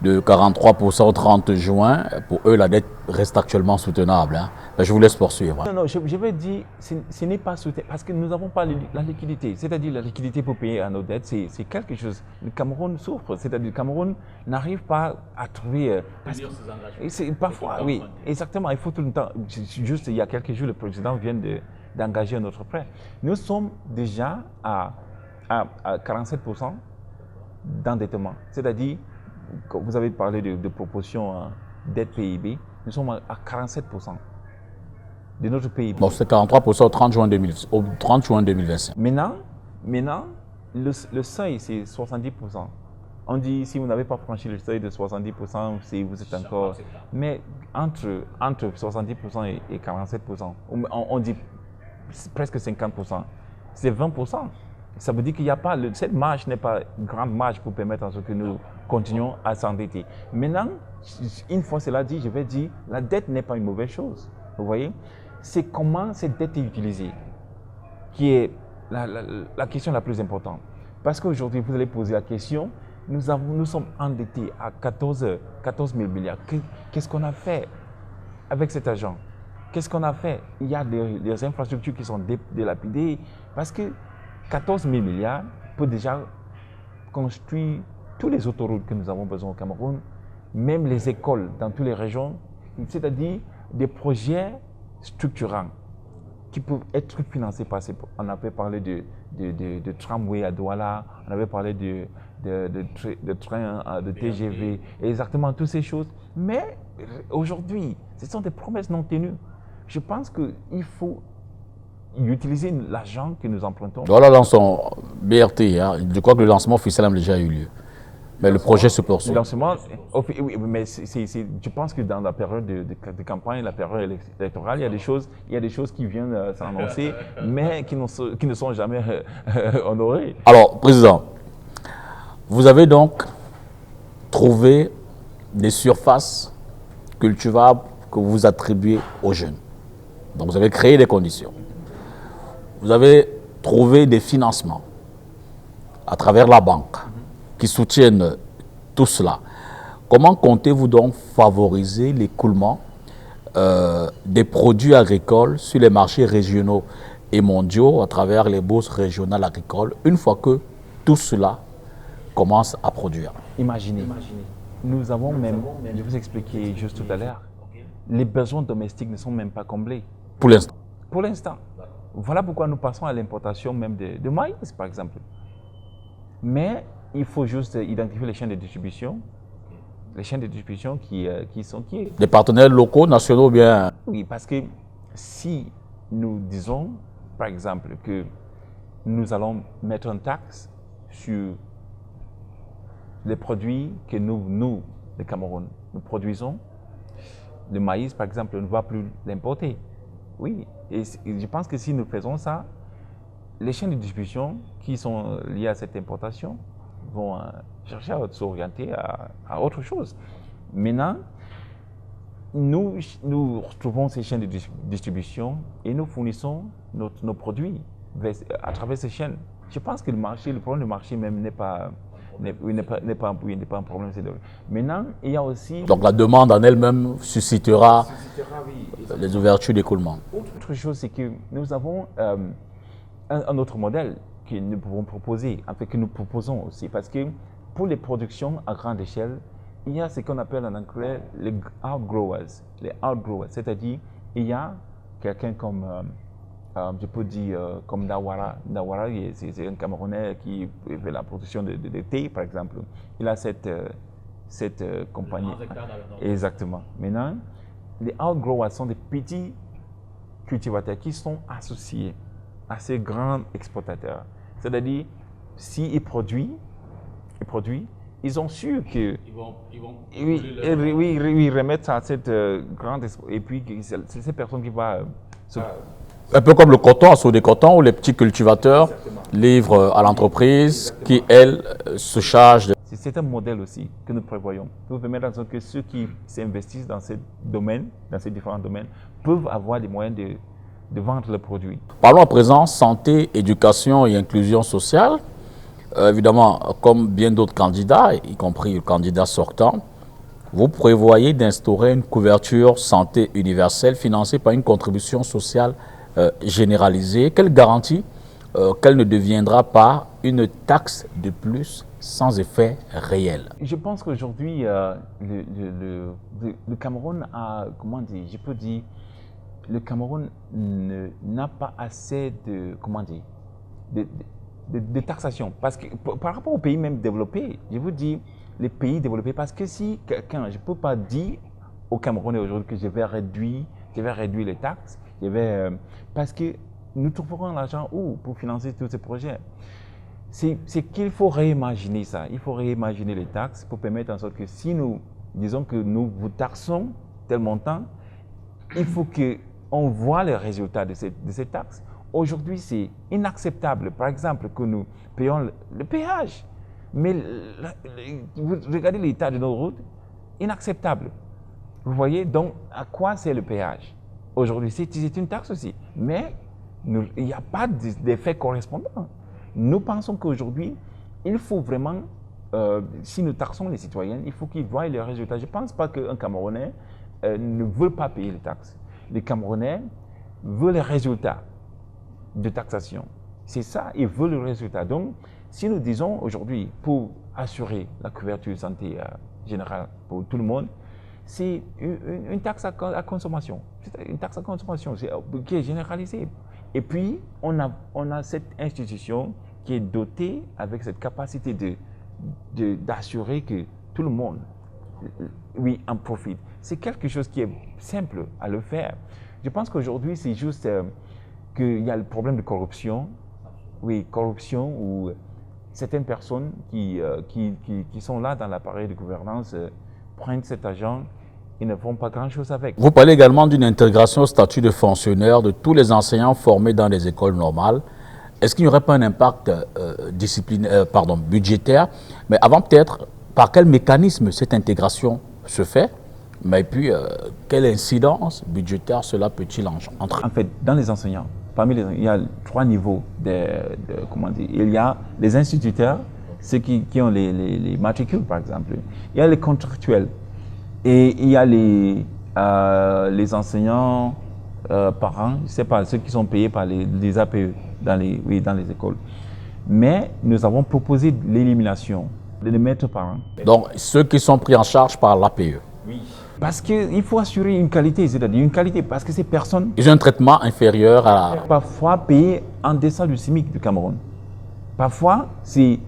de 43% au 30 juin, pour eux, la dette reste actuellement soutenable. Hein. Je vous laisse poursuivre. Non, je vais dire, ce n'est pas soutenable parce que nous n'avons pas la liquidité. C'est-à-dire la liquidité pour payer à nos dettes, c'est quelque chose. Le Cameroun souffre. C'est-à-dire le Cameroun n'arrive pas à trouver... parfois, oui, exactement. Il faut tout le temps... Juste il y a quelques jours, le président vient d'engager un autre prêt. Nous sommes déjà à 47% d'endettement. C'est-à-dire... Vous avez parlé de proportion dette PIB, nous sommes à 47% de notre PIB. Bon, c'est 43% au 30 juin 2025. Maintenant, Maintenant, le seuil, c'est 70%. On dit, si vous n'avez pas franchi le seuil de 70%, si vous êtes encore... Mais entre 70% et 47%, on dit presque 50%, c'est 20%. Ça veut dire qu'il n'y a pas... Cette marge n'est pas une grande marge pour permettre à ce que nous continuons à s'endetter. Maintenant, une fois cela dit, je vais dire, la dette n'est pas une mauvaise chose. Vous voyez? C'est comment cette dette est utilisée qui est la question la plus importante. Parce qu'aujourd'hui, vous allez poser la question, nous sommes endettés à 14 000 milliards. Qu'est-ce qu'on a fait avec cet argent? Qu'est-ce qu'on a fait? Il y a des infrastructures qui sont délapidées parce que 14 000 milliards peut déjà construire toutes les autoroutes que nous avons besoin au Cameroun, même les écoles dans toutes les régions, c'est-à-dire des projets structurants qui peuvent être financés par ces... On avait parlé de tramway à Douala, on avait parlé de train, de TGV, exactement toutes ces choses. Mais aujourd'hui, ce sont des promesses non tenues. Je pense qu'il faut utiliser l'argent que nous empruntons. Voilà dans son BRT, hein. Je crois que le lancement officiel a déjà eu lieu. Mais le projet se poursuit. Le lancement, oui, mais je pense que dans la période de campagne, la période électorale, il y a des choses qui viennent s'annoncer, mais qui ne sont jamais honorées. Alors, Président, vous avez donc trouvé des surfaces cultivables que vous attribuez aux jeunes. Donc, vous avez créé des conditions. Vous avez trouvé des financements à travers la banque qui soutiennent tout cela. Comment comptez-vous donc favoriser l'écoulement des produits agricoles sur les marchés régionaux et mondiaux à travers les bourses régionales agricoles une fois que tout cela commence à produire? Imaginez, nous avons même, je vous expliquais juste tout à l'heure, les besoins domestiques ne sont même pas comblés. Pour l'instant. Pour l'instant. Voilà pourquoi nous passons à l'importation même de maïs, par exemple. Mais il faut juste identifier les chaînes de distribution. Les chaînes de distribution qui sont... Des partenaires locaux, nationaux ou bien... Oui, parce que si nous disons, par exemple, que nous allons mettre une taxe sur les produits que nous, le Cameroun, nous produisons, le maïs, par exemple, on ne va plus l'importer. Oui, et je pense que si nous faisons ça, les chaînes de distribution qui sont liées à cette importation vont chercher à s'orienter à autre chose. Maintenant, nous retrouvons ces chaînes de distribution et nous fournissons nos produits à travers ces chaînes. Je pense que le problème du marché même n'est pas un problème. Maintenant, il y a aussi... Donc la demande en elle-même suscitera les ouvertures d'écoulement. Autre chose, c'est que nous avons un autre modèle que nous pouvons proposer, en fait que nous proposons aussi, parce que pour les productions à grande échelle, il y a ce qu'on appelle en anglais les outgrowers. Les outgrowers, c'est-à-dire il y a quelqu'un comme, je peux dire, comme Dawara. Dawara, c'est un Camerounais qui fait la production de thé, par exemple. Il a cette compagnie. Exactement. Maintenant, les outgrowers sont des petits cultivateurs qui sont associés à ces grands exportateurs. C'est-à-dire, s'ils produisent, ils ont su que... Ils remettent ça à cette grande... Et puis, c'est cette personne qui va... Un peu comme le coton, à des cotons, où les petits cultivateurs livrent à l'entreprise qui, elle, se charge de... C'est un modèle aussi que nous prévoyons pour permettre à ce que ceux qui s'investissent dans ces domaines, dans ces différents domaines, peuvent avoir des moyens de vendre leurs produits. Parlons à présent santé, éducation et inclusion sociale. Évidemment, comme bien d'autres candidats, y compris le candidat sortant, vous prévoyez d'instaurer une couverture santé universelle financée par une contribution sociale généralisée. Quelle garantie qu'elle ne deviendra pas une taxe de plus sans effet réel? Je pense qu'aujourd'hui, le Cameroun a, comment dire, je peux dire, le Cameroun n'a pas assez de, comment dire, de taxation. Parce que par rapport aux pays même développés, je vous dis, les pays développés, parce que si quelqu'un, je ne peux pas dire au Camerounais aujourd'hui que je vais réduire les taxes, parce que nous trouverons l'argent où pour financer tous ces projets? C'est qu'il faut réimaginer ça. Il faut réimaginer les taxes pour permettre en sorte que si nous disons que nous vous taxons tel montant, il faut qu'on voit les résultats de ces taxes. Aujourd'hui, c'est inacceptable, par exemple, que nous payons le péage. Mais vous regardez l'état de nos routes, inacceptable. Vous voyez, donc, à quoi c'est le péage? Aujourd'hui, c'est une taxe aussi. Mais il n'y a pas d'effet correspondant. Nous pensons qu'aujourd'hui, il faut vraiment, si nous taxons les citoyens, il faut qu'ils voient les résultats. Je ne pense pas qu'un Camerounais ne veut pas payer les taxes. Les Camerounais veulent les résultats de taxation. C'est ça, ils veulent le résultat. Donc, si nous disons aujourd'hui, pour assurer la couverture santé générale pour tout le monde, c'est une taxe à consommation. C'est une taxe à consommation qui est généralisée. Et puis, on a cette institution qui est dotée avec cette capacité d'assurer que tout le monde, oui, en profite. C'est quelque chose qui est simple à le faire. Je pense qu'aujourd'hui, c'est juste qu'il y a le problème de corruption. Oui, corruption où certaines personnes qui sont là dans l'appareil de gouvernance prennent cet argent et ne font pas grand-chose avec. Vous parlez également d'une intégration au statut de fonctionnaire de tous les enseignants formés dans les écoles normales. Est-ce qu'il n'y aurait pas un impact budgétaire? Mais avant peut-être, par quel mécanisme cette intégration se fait? Mais puis, quelle incidence budgétaire cela peut-il entraîner? En fait, dans les enseignants, il y a 3 niveaux comment dire, il y a les instituteurs, ceux qui ont les matricules par exemple. Il y a les contractuels et il y a les enseignants parents, je ne sais pas, ceux qui sont payés par les APE dans les écoles. Mais nous avons proposé l'élimination des maîtres parents. Donc, ceux qui sont pris en charge par l'APE. Oui. Parce qu'il faut assurer une qualité, c'est-à-dire une qualité, parce que ces personnes... Ils ont un traitement inférieur à... Parfois payés en deçà du SMIC du Cameroun. Parfois, ils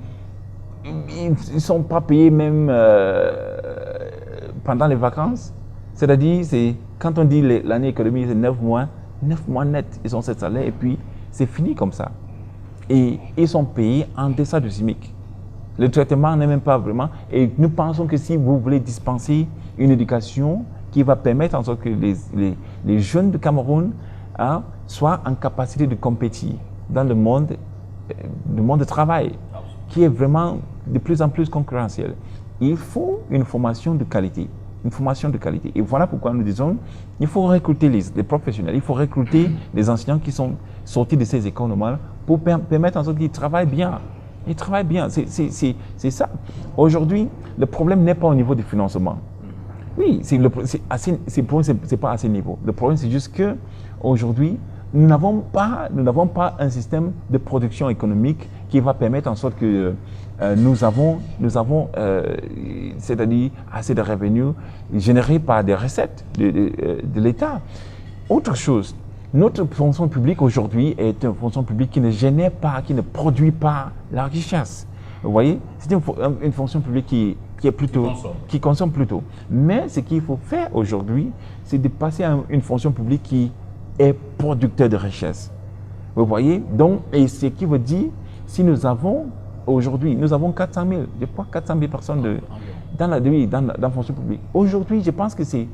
ne sont pas payés même pendant les vacances. C'est-à-dire, quand on dit l'année économique, c'est 9 mois net, ils ont ce salaire et puis c'est fini comme ça. Et ils sont payés en deçà du SMIC. Le traitement n'est même pas vraiment... Et nous pensons que si vous voulez dispenser une éducation qui va permettre en sorte que les jeunes du Cameroun soient en capacité de compétir dans le monde du travail, qui est vraiment de plus en plus concurrentiel. Il faut une formation de qualité. Une formation de qualité. Et voilà pourquoi nous disons il faut recruter les professionnels, il faut recruter les enseignants qui sont sortis de ces écoles normales pour permettre en sorte qu'ils travaillent bien. Ils travaillent bien, c'est ça. Aujourd'hui, le problème n'est pas au niveau du financement. Oui, c'est pas à ce niveau. Le problème, c'est juste qu'aujourd'hui, nous n'avons pas un système de production économique qui va permettre en sorte que nous avons c'est-à-dire assez de revenus générés par des recettes de l'État. Autre chose, notre fonction publique aujourd'hui est une fonction publique qui ne génère pas, qui ne produit pas la richesse. Vous voyez, c'est une fonction publique qui consomme plutôt. Mais ce qu'il faut faire aujourd'hui, c'est de passer à une fonction publique qui est producteur de richesse. Vous voyez, donc, et ce qui veut dire, si nous avons aujourd'hui, nous avons 400 000, je crois 400 000 personnes dans la fonction publique. Aujourd'hui, je pense que c'est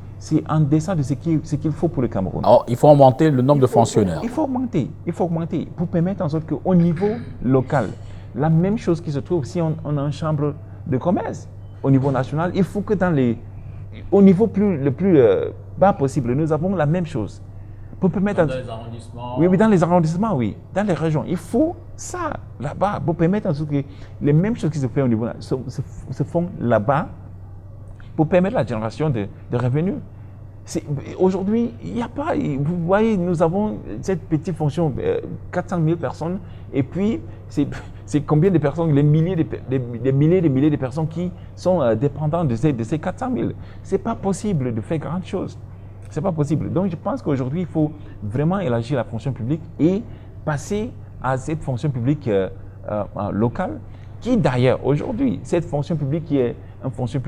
en deçà de ce qu'il faut pour le Cameroun. Alors, il faut augmenter le nombre de fonctionnaires. Il faut augmenter pour permettre en sorte qu'au niveau local, la même chose qui se trouve si on a une chambre de commerce au niveau national, il faut que au niveau le plus bas possible, nous avons la même chose. Pour permettre dans les arrondissements. Oui, dans les arrondissements, oui. Dans les régions. Il faut ça là-bas pour permettre en sorte que les mêmes choses qui se font au niveau se font là-bas pour permettre la génération de revenus. Aujourd'hui, il n'y a pas. Vous voyez, nous avons cette petite fonction, 400 000 personnes, et puis c'est combien de personnes, des milliers de personnes qui sont dépendantes de ces 400 000. Ce n'est pas possible de faire grand chose. Ce n'est pas possible. Donc, je pense qu'aujourd'hui, il faut vraiment élargir la fonction publique et passer à cette fonction publique locale, qui d'ailleurs, aujourd'hui, cette fonction publique qui est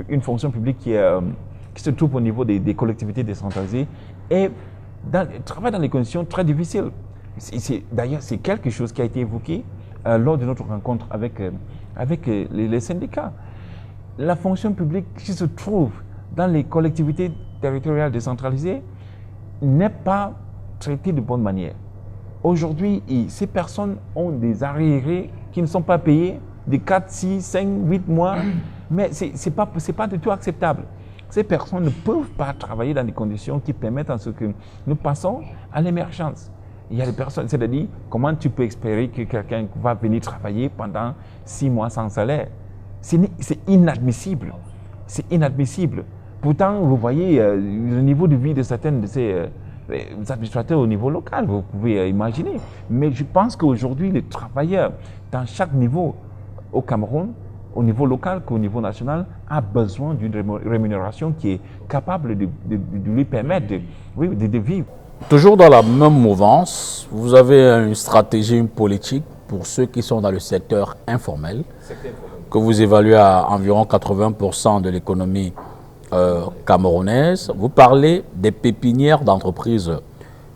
une fonction publique qui se trouve au niveau des collectivités décentralisées et travaille dans des conditions très difficiles. D'ailleurs, c'est quelque chose qui a été évoqué lors de notre rencontre avec les syndicats. La fonction publique qui se trouve dans les collectivités territoriales décentralisées n'est pas traitée de bonne manière. Aujourd'hui, ces personnes ont des arriérés qui ne sont pas payés de 4, 6, 5, 8 mois, mais ce n'est pas du tout acceptable. Ces personnes ne peuvent pas travailler dans des conditions qui permettent à ce que nous passons à l'émergence. Il y a des personnes, c'est-à-dire, comment tu peux espérer que quelqu'un va venir travailler pendant 6 mois sans salaire? C'est inadmissible. C'est inadmissible. Pourtant, vous voyez le niveau de vie de certains de ces administrateurs au niveau local, vous pouvez imaginer. Mais je pense qu'aujourd'hui, les travailleurs, dans chaque niveau au Cameroun, au niveau local qu'au niveau national, a besoin d'une rémunération qui est capable de lui permettre de vivre. Toujours dans la même mouvance, vous avez une stratégie, une politique pour ceux qui sont dans le secteur informel, que vous évaluez à environ 80% de l'économie camerounaise. Vous parlez des pépinières d'entreprises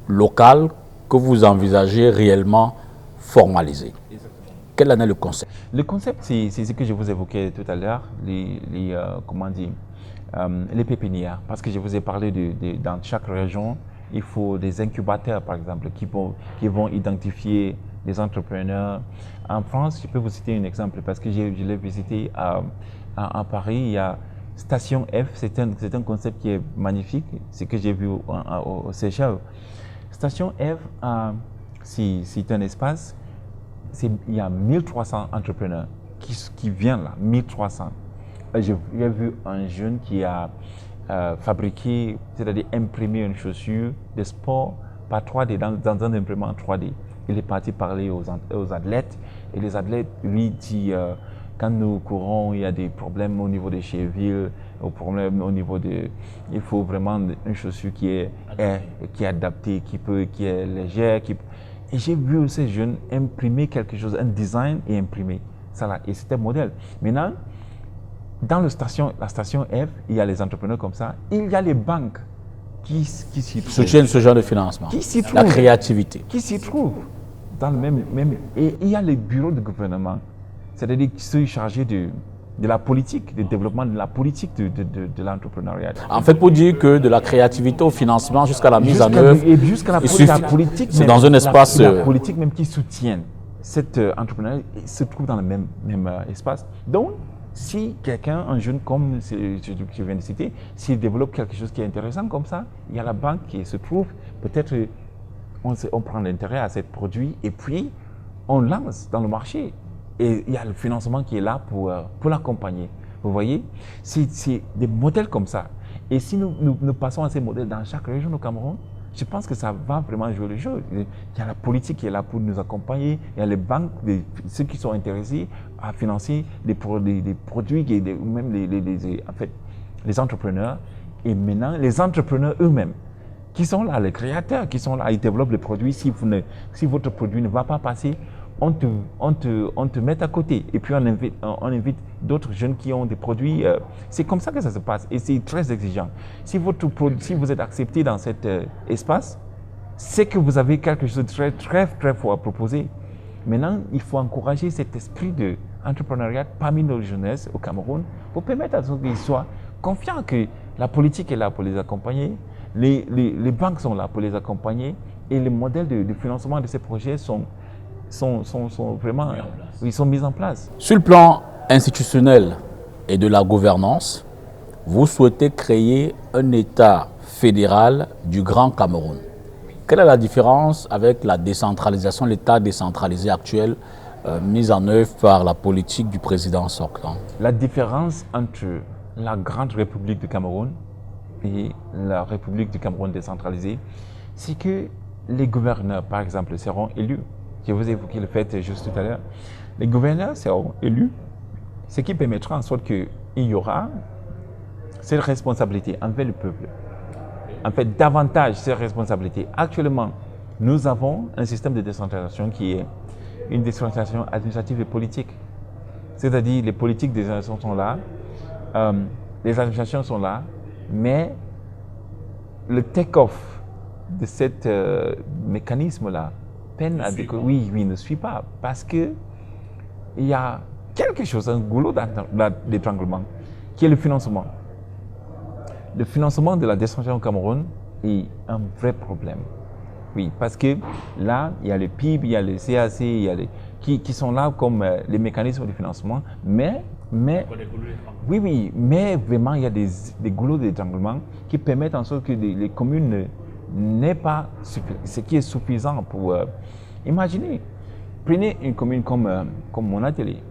locales que vous envisagez réellement formaliser. Quel en est le concept? Le concept, c'est ce que je vous évoquais tout à l'heure, les pépinières. Parce que je vous ai parlé dans chaque région, il faut des incubateurs, par exemple, qui vont identifier des entrepreneurs. En France, je peux vous citer un exemple parce que je l'ai visité à Paris. Il y a Station F, c'est un concept qui est magnifique, c'est que j'ai vu au Seychelles. Station F, c'est un espace, il y a 1300 entrepreneurs qui viennent là, 1300. J'ai vu un jeune qui a fabriqué, c'est-à-dire imprimé une chaussure de sport par 3D, dans un imprimant 3D. Il est parti parler aux athlètes et les athlètes lui disent quand nous courons, il y a des problèmes au niveau des chevilles, problèmes au niveau il faut vraiment une chaussure qui est adaptée, qui est légère. Et j'ai vu ces jeunes imprimer quelque chose, un design et imprimer ça là. Et c'était modèle. Maintenant, dans la station F, il y a les entrepreneurs comme ça. Il y a les banques qui s'y trouvent. Soutiennent ce genre de financement. Qui s'y trouvent. La créativité. Qui s'y trouvent. Dans le même. Et il y a les bureaux de gouvernement, c'est-à-dire qui sont chargés de la politique, du développement de la politique de l'entrepreneuriat. En fait, pour dire que de la créativité au financement jusqu'à la mise en œuvre. Et jusqu'à la politique. C'est dans un espace. La politique même qui soutient cet entrepreneuriat se trouve dans le même espace. Donc, si quelqu'un, un jeune comme celui que je viens de citer, s'il développe quelque chose qui est intéressant comme ça, il y a la banque qui se trouve, peut-être on prend l'intérêt à ce produit et puis on lance dans le marché. Et il y a le financement qui est là pour l'accompagner. Vous voyez, c'est des modèles comme ça. Et si nous passons à ces modèles dans chaque région au Cameroun, je pense que ça va vraiment jouer le jeu. Il y a la politique qui est là pour nous accompagner, il y a les banques, ceux qui sont intéressés à financer des produits, même les entrepreneurs. Et maintenant, les entrepreneurs eux-mêmes, qui sont là, les créateurs, qui sont là, ils développent les produits. Si votre produit ne va pas passer, on te met à côté. Et puis on invite d'autres jeunes qui ont des produits. C'est comme ça que ça se passe. Et c'est très exigeant. Si vous êtes accepté dans cet espace, c'est que vous avez quelque chose de très, très, très fort à proposer. Maintenant, il faut encourager cet esprit d'entrepreneuriat parmi nos jeunesses au Cameroun pour permettre à ceux qu'ils soient confiants que la politique est là pour les accompagner, les banques sont là pour les accompagner et les modèles de financement de ces projets sont vraiment mis en place. Sur le plan institutionnel et de la gouvernance, vous souhaitez créer un État fédéral du Grand Cameroun. Quelle est la différence avec la décentralisation, l'État décentralisé actuel mis en œuvre par la politique du président sortant? La différence entre la Grande République du Cameroun et la République du Cameroun décentralisée, c'est que les gouverneurs, par exemple, seront élus. Je vous ai évoqué le fait juste tout à l'heure. Les gouverneurs seront élus, ce qui permettra en sorte qu'il y aura cette responsabilité envers le peuple. En fait, davantage cette responsabilité. Actuellement, nous avons un système de décentralisation qui est une décentralisation administrative et politique. C'est-à-dire, les politiques des administrations sont là, les administrations sont là, mais le take-off de ce mécanisme-là peine à décoller. Oui, oui, ne suit pas. Parce que il y a quelque chose, un goulot d'étranglement, qui est le financement. Le financement de la décentralisation au Cameroun est un vrai problème. Oui, parce que là, il y a le PIB, il y a le CAC, il y a qui sont là comme les mécanismes de financement, mais oui, mais vraiment, il y a des goulots d'étranglement qui permettent en sorte que les communes n'aient pas ce qui est suffisant pour... imaginez, prenez une commune comme mon atelier.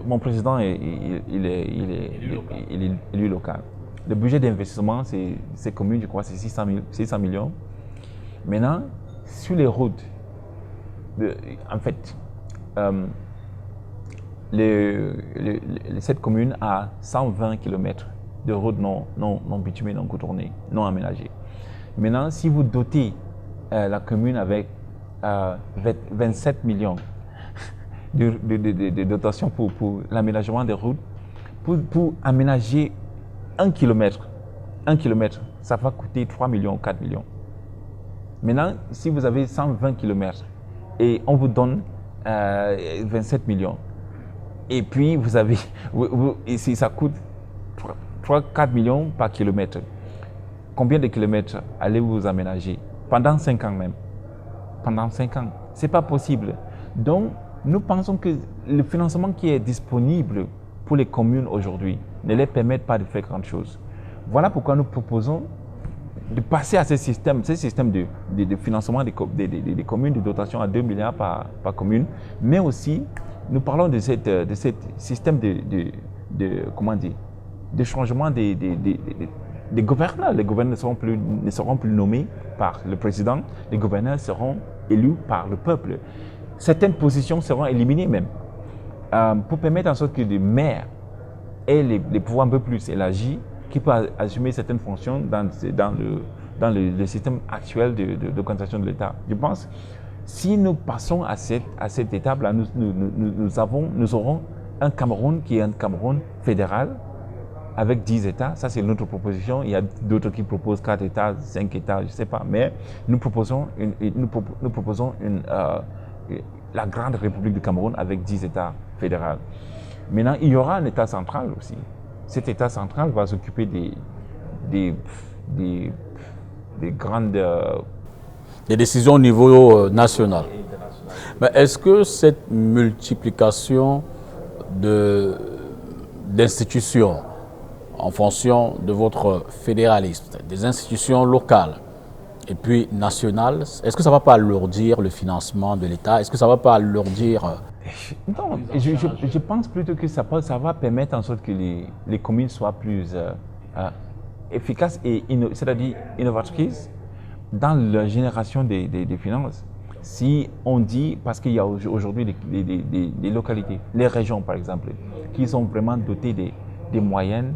Mon président, il est élu local. Le budget d'investissement, ces communes, je crois, c'est 600 millions. Maintenant, sur les routes, en fait, cette commune a 120 km de routes non bitumées, non contournées, non aménagées. Maintenant, si vous dotez la commune avec 27 millions de dotation pour l'aménagement des routes, pour aménager 1 kilomètre, ça va coûter 3 millions, 4 millions. Maintenant, si vous avez 120 km et on vous donne 27 millions, et puis vous avez, si ça coûte 3-4 millions par kilomètre, combien de kilomètres allez-vous aménager? Pendant 5 ans même. Pendant 5 ans. Ce n'est pas possible. Donc, nous pensons que le financement qui est disponible pour les communes aujourd'hui ne les permet pas de faire grand chose. Voilà pourquoi nous proposons de passer à ce système de financement des communes, de dotation à 2 milliards par commune, mais aussi nous parlons de ce système de changement des gouverneurs. Les gouverneurs ne seront plus nommés par le président, les gouverneurs seront élus par le peuple. Certaines positions seront éliminées même, pour permettre en sorte que les maires aient les pouvoirs un peu plus élargis, qui peuvent assumer certaines fonctions dans le système actuel d'organisation de l'État. Je pense, si nous passons à cette étape-là, nous aurons un Cameroun qui est un Cameroun fédéral, avec 10 États. Ça, c'est notre proposition. Il y a d'autres qui proposent 4 États, 5 États, je ne sais pas. Mais nous proposons la grande République du Cameroun avec 10 États fédéraux. Maintenant, il y aura un État central aussi. Cet État central va s'occuper des grandes... des décisions au niveau national. Mais est-ce que cette multiplication d'institutions en fonction de votre fédéralisme, des institutions locales et puis nationales, est-ce que ça ne va pas alourdir le financement de l'État? Est-ce que ça ne va pas alourdir... Non, je pense plutôt que ça va permettre en sorte que les communes soient plus efficaces et c'est-à-dire innovatrices dans la génération des finances. Si on dit, parce qu'il y a aujourd'hui des localités, les régions par exemple, qui sont vraiment dotées des moyens,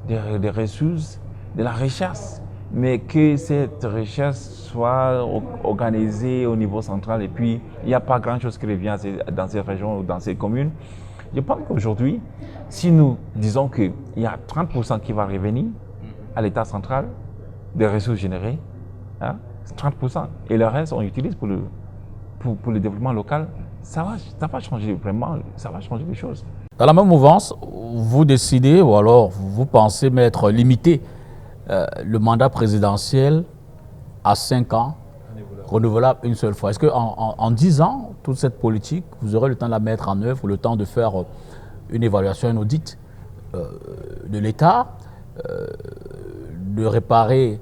des ressources, de la recherche, mais que cette recherche soit organisée au niveau central et puis il n'y a pas grand-chose qui revient dans ces régions ou dans ces communes. Je pense qu'aujourd'hui, si nous disons qu'il y a 30% qui va revenir à l'État central des ressources générées, 30%, et le reste on utilise pour le développement local, ça va changer vraiment, ça va changer les choses. Dans la même mouvance, vous décidez ou alors vous pensez mettre limité le mandat présidentiel à 5 ans, renouvelable une seule fois. Est-ce qu'en 10 ans, toute cette politique, vous aurez le temps de la mettre en œuvre, le temps de faire une évaluation, un audit de l'État, de réparer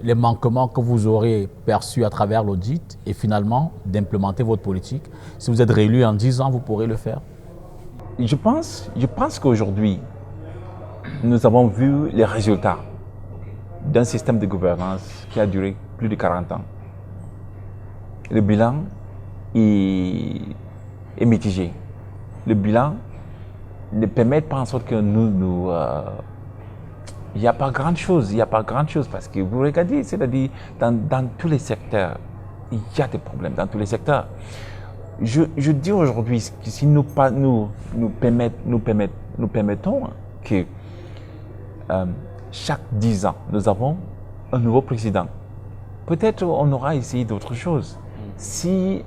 les manquements que vous aurez perçus à travers l'audit et finalement d'implémenter votre politique? Si vous êtes réélu en 10 ans, vous pourrez le faire? Je pense qu'aujourd'hui, nous avons vu les résultats d'un système de gouvernance qui a duré plus de 40 ans. Le bilan est mitigé. Le bilan ne permet pas en sorte que il n'y a pas grand-chose, parce que vous regardez, c'est-à-dire dans tous les secteurs, il y a des problèmes dans tous les secteurs. Je dis aujourd'hui que si nous permettons que chaque 10 ans, nous avons un nouveau président peut-être on aura essayé d'autres choses. Si,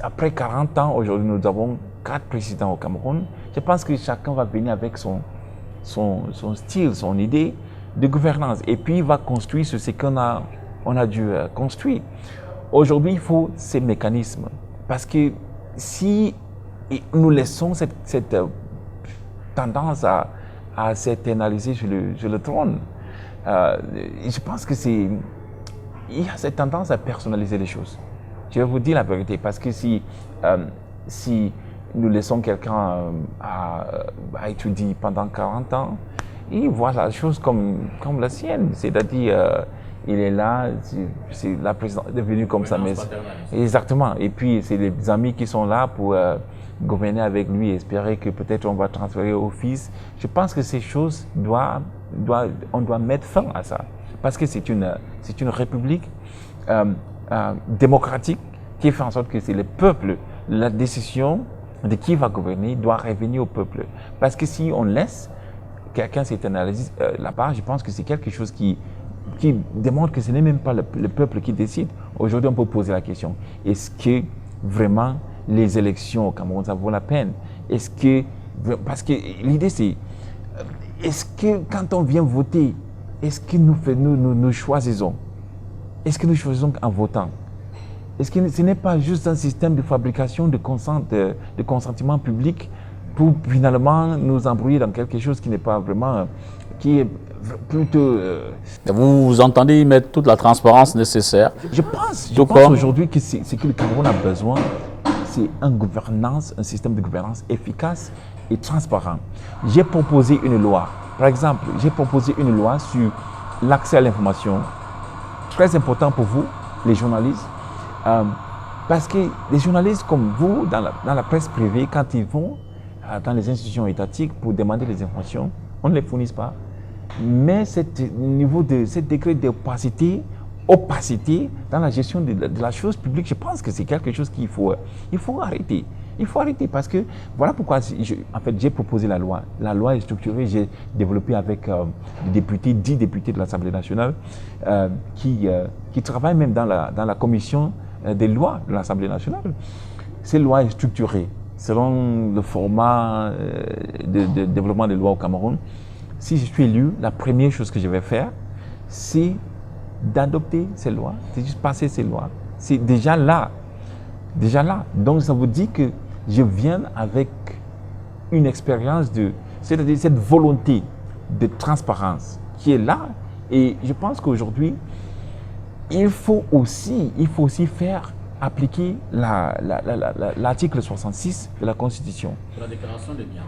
après 40 ans, aujourd'hui, nous avons 4 présidents au Cameroun, je pense que chacun va venir avec son style, son idée de gouvernance. Et puis, il va construire ce qu'on a dû construire. Aujourd'hui, il faut ces mécanismes. Parce que si nous laissons cette tendance à s'éternaliser sur le trône, je pense que il y a cette tendance à personnaliser les choses. Je vais vous dire la vérité, parce que si nous laissons quelqu'un à étudier pendant 40 ans, il voit la chose comme la sienne. C'est-à-dire, il est là, la présidente est devenue comme ça. Exactement. Et puis, c'est les amis qui sont là pour gouverner avec lui et espérer que peut-être on va transférer au fils. Je pense que ces choses, on doit mettre fin à ça. Parce que c'est une république démocratique qui fait en sorte que c'est le peuple. La décision de qui va gouverner doit revenir au peuple. Parce que si on laisse quelqu'un s'éternaliser là-bas, je pense que c'est quelque chose qui démontre que ce n'est même pas le peuple qui décide. Aujourd'hui, on peut poser la question, est-ce que vraiment les élections au Cameroun, ça vaut la peine? Parce que l'idée c'est, est-ce que quand on vient voter, est-ce que nous choisissons? Est-ce que nous choisissons en votant? Est-ce que ce n'est pas juste un système de fabrication de consentement public pour finalement nous embrouiller dans quelque chose qui n'est pas vraiment, qui est plutôt... Vous entendez y mettre toute la transparence nécessaire? Je pense aujourd'hui que ce que le Cameroun a besoin, c'est un système de gouvernance efficace et transparent. J'ai proposé une loi. Par exemple, j'ai proposé une loi sur l'accès à l'information. Très important pour vous, les journalistes. Parce que les journalistes comme vous, dans la presse privée, quand ils vont dans les institutions étatiques pour demander des informations, on ne les fournit pas. Mais ce degré d'opacité dans la gestion de la chose publique, je pense que c'est quelque chose qu'il faut arrêter. Il faut arrêter parce que voilà pourquoi j'ai proposé la loi. La loi est structurée, j'ai développé avec 10 députés de l'Assemblée nationale qui travaillent même dans la commission des lois de l'Assemblée nationale. Cette loi est structurée selon le format de développement des lois au Cameroun. Si je suis élu, la première chose que je vais faire, c'est d'adopter ces lois, c'est juste passer ces lois. C'est déjà là. Donc ça vous dit que je viens avec une expérience c'est-à-dire cette volonté de transparence qui est là. Et je pense qu'aujourd'hui, il faut aussi faire appliquer l'article 66 de la Constitution. La déclaration des biens.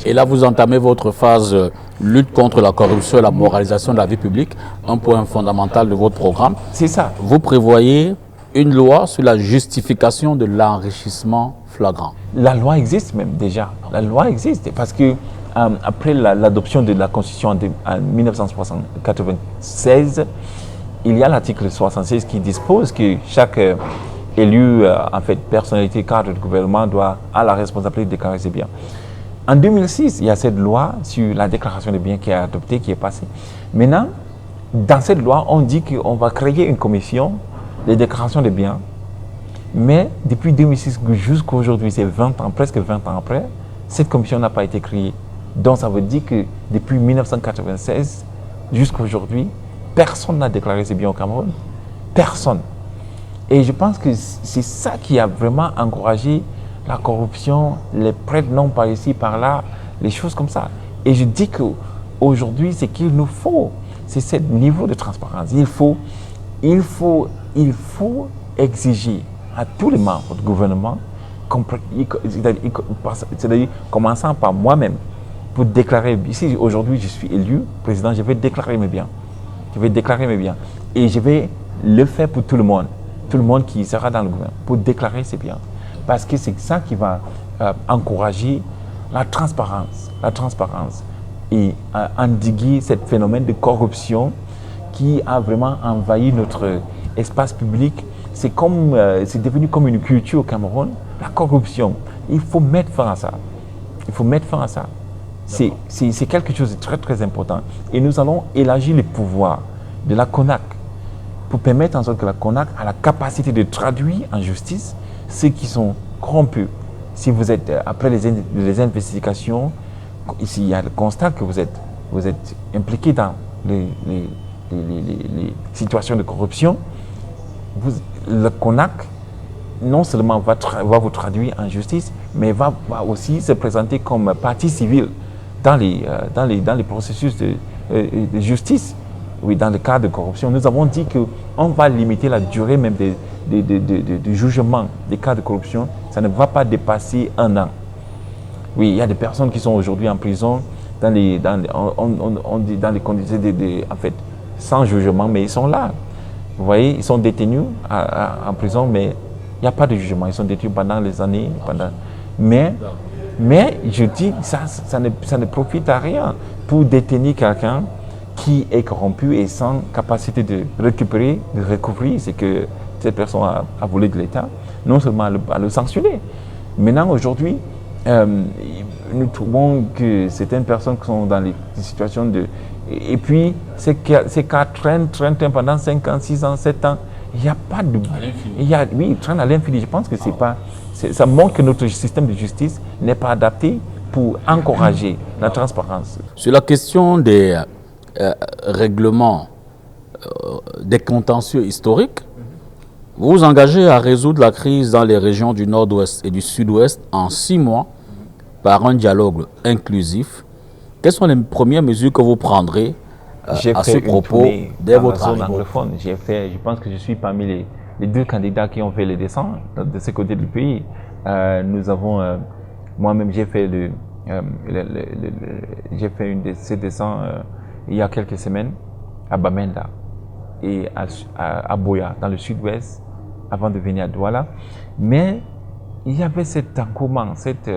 Et là, vous entamez votre phase lutte contre la corruption et la moralisation de la vie publique, un point fondamental de votre programme. C'est ça. Vous prévoyez une loi sur la justification de l'enrichissement flagrant. La loi existe même déjà. La loi existe parce que après l'adoption de la Constitution en 1996, il y a l'article 66 qui dispose que chaque élu, personnalité cadre de gouvernement a la responsabilité de déclarer ses biens. En 2006, il y a cette loi sur la déclaration des biens qui est adoptée, qui est passée. Maintenant, dans cette loi, on dit qu'on va créer une commission de déclaration des biens. Mais depuis 2006 jusqu'à aujourd'hui, c'est presque 20 ans après, cette commission n'a pas été créée. Donc ça veut dire que depuis 1996 jusqu'à aujourd'hui, personne n'a déclaré ses biens au Cameroun. Personne. Et je pense que c'est ça qui a vraiment encouragé la corruption, les prêts non par ici, par là, les choses comme ça. Et je dis qu'aujourd'hui, ce qu'il nous faut, c'est ce niveau de transparence. Il faut exiger à tous les membres du gouvernement, c'est-à-dire commençant par moi-même, pour déclarer, si aujourd'hui je suis élu président, je vais déclarer mes biens. Et je vais le faire pour tout le monde qui sera dans le gouvernement, pour déclarer ses biens. Parce que c'est ça qui va encourager la transparence et endiguer ce phénomène de corruption qui a vraiment envahi notre espace public. C'est devenu comme une culture au Cameroun, la corruption. Il faut mettre fin à ça. C'est quelque chose de très très important. Et nous allons élargir les pouvoirs de la CONAC pour permettre en sorte que la CONAC a la capacité de traduire en justice ceux qui sont corrompus. Si vous êtes, après les investigations, ici il y a le constat que vous êtes impliqué dans les situations de corruption, le CONAC non seulement va vous traduire en justice, mais va aussi se présenter comme partie civile dans les processus de justice. Oui, dans le cas de corruption, nous avons dit qu'on va limiter la durée même du jugement des cas de corruption. Ça ne va pas dépasser 1 an. Oui, il y a des personnes qui sont aujourd'hui en prison dans les conditions en fait, sans jugement, mais ils sont là. Vous voyez, ils sont détenus en prison, mais il n'y a pas de jugement. Ils sont détenus pendant les années. Mais je dis, ça ne profite à rien pour détenir quelqu'un qui est corrompu et sans capacité de récupérer, de recouvrir ce que cette personne a volé de l'État, non seulement à le sanctionner. Maintenant, aujourd'hui, nous trouvons que certaines personnes qui sont dans des situations de... Et puis, ces cas traînent pendant 5 ans, 6 ans, 7 ans. Il n'y a pas de... Oui, ils traînent à l'infini. Je pense que c'est pas... Ça montre que notre système de justice n'est pas adapté pour encourager la transparence. Sur la question des règlements des contentieux historiques, vous vous engagez à résoudre la crise dans les régions du Nord-Ouest et du Sud-Ouest en 6 mois par un dialogue inclusif. Quelles sont les premières mesures que vous prendrez à ce propos dès votre arrivée? Je pense que je suis parmi les 2 candidats qui ont fait les descentes de ce côté du pays. Nous avons, moi-même, j'ai fait une de ces descentes il y a quelques semaines à Bamenda et à Boya, dans le sud-ouest, avant de venir à Douala. Mais il y avait cet engouement, cet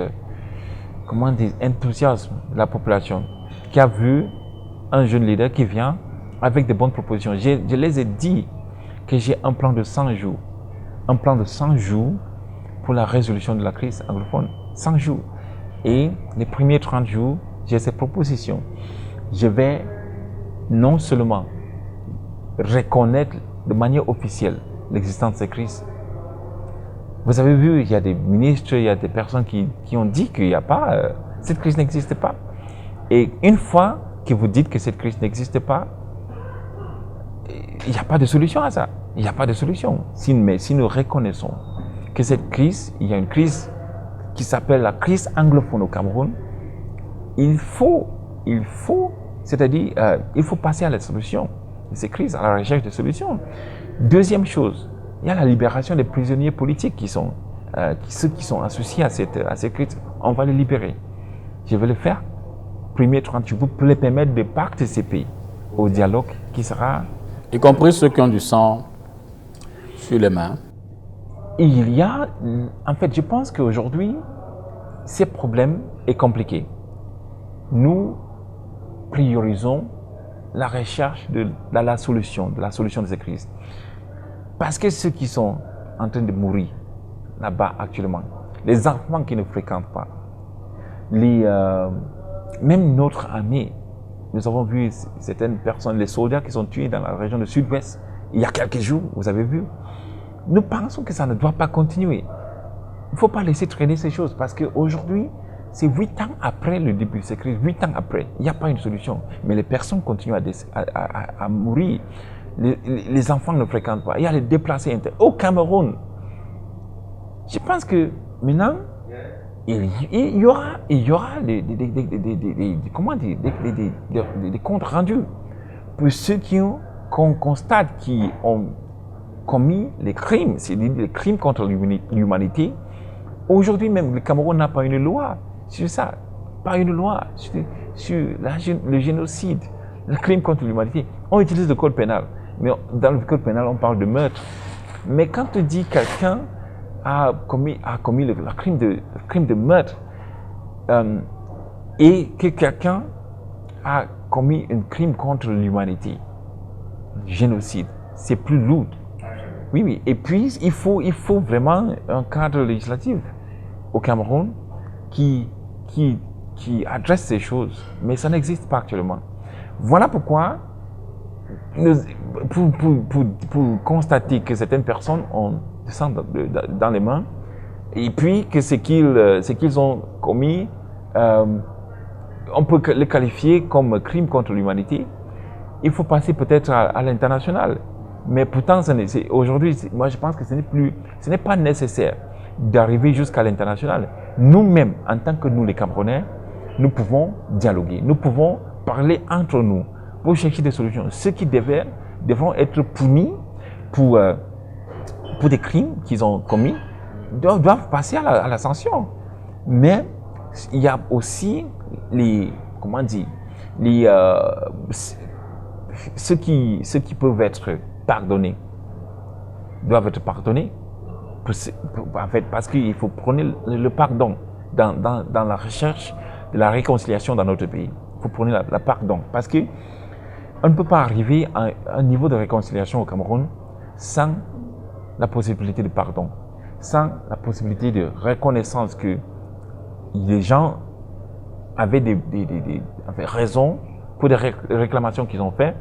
enthousiasme de la population qui a vu un jeune leader qui vient avec de bonnes propositions. Je les ai dit que j'ai un plan de 100 jours. Un plan de 100 jours pour la résolution de la crise anglophone. 100 jours. Et les premiers 30 jours, j'ai ces propositions. Je vais non seulement reconnaître de manière officielle l'existence de ces crises. Vous avez vu, il y a des ministres, il y a des personnes qui ont dit qu'il n'y a pas, cette crise n'existe pas. Et une fois que vous dites que cette crise n'existe pas, il n'y a pas de solution à ça. Il n'y a pas de solution. Mais si nous reconnaissons que cette crise, il y a une crise qui s'appelle la crise anglophone au Cameroun, il faut passer à la solution de ces crises, à la recherche de solutions. Deuxième chose, il y a la libération des prisonniers politiques ceux qui sont associés à cette crise. On va les libérer. Je vais le faire. Premier 30 jours pour les permettre de participer au dialogue qui sera... Y compris ceux qui ont du sang sur les mains. Il y a... En fait, je pense qu'aujourd'hui, ce problème est compliqué. Nous priorisons la recherche de la solution de ces crises. Parce que ceux qui sont en train de mourir là-bas actuellement, les enfants qui ne fréquentent pas, même notre armée, nous avons vu certaines personnes, les soldats qui sont tués dans la région du sud-ouest, il y a quelques jours, vous avez vu. Nous pensons que ça ne doit pas continuer. Il ne faut pas laisser traîner ces choses parce qu'aujourd'hui, c'est 8 ans après le début de cette crise, 8 ans après, il n'y a pas une solution. Mais les personnes continuent à mourir. Les enfants ne fréquentent pas. Il y a les déplacés internes. Au Cameroun, je pense que maintenant, il y aura des comptes rendus pour ceux qu'on constate qui ont commis les crimes, c'est-à-dire les crimes contre l'humanité. Aujourd'hui même, le Cameroun n'a pas une loi sur ça, pas une loi sur le génocide, le crime contre l'humanité. On utilise le code pénal, mais dans le code pénal, on parle de meurtre. Mais quand on dit quelqu'un a commis le crime de meurtre et que quelqu'un a commis un crime contre l'humanité, génocide, c'est plus lourd. Oui. Et puis, il faut vraiment un cadre législatif au Cameroun qui adresse ces choses. Mais ça n'existe pas actuellement. Voilà pourquoi pour constater que certaines personnes ont du sang dans les mains, et puis que ce qu'ils ont commis, on peut le qualifier comme crime contre l'humanité, il faut passer peut-être à l'international. Mais pourtant, aujourd'hui, moi je pense que ce n'est pas nécessaire d'arriver jusqu'à l'international. Nous-mêmes, en tant que nous les Camerounais, nous pouvons dialoguer, nous pouvons parler entre nous pour chercher des solutions. Ceux qui devront être punis pour des crimes qu'ils ont commis doivent passer à la sanction. Mais il y a aussi ceux qui peuvent être pardonnés doivent être pardonnés. En fait, parce qu'il faut prôner le pardon dans la recherche de la réconciliation dans notre pays. Il faut prôner le pardon. Parce qu'on ne peut pas arriver à un niveau de réconciliation au Cameroun sans la possibilité de pardon, sans la possibilité de reconnaissance que les gens avaient raison pour des réclamations qu'ils ont faites.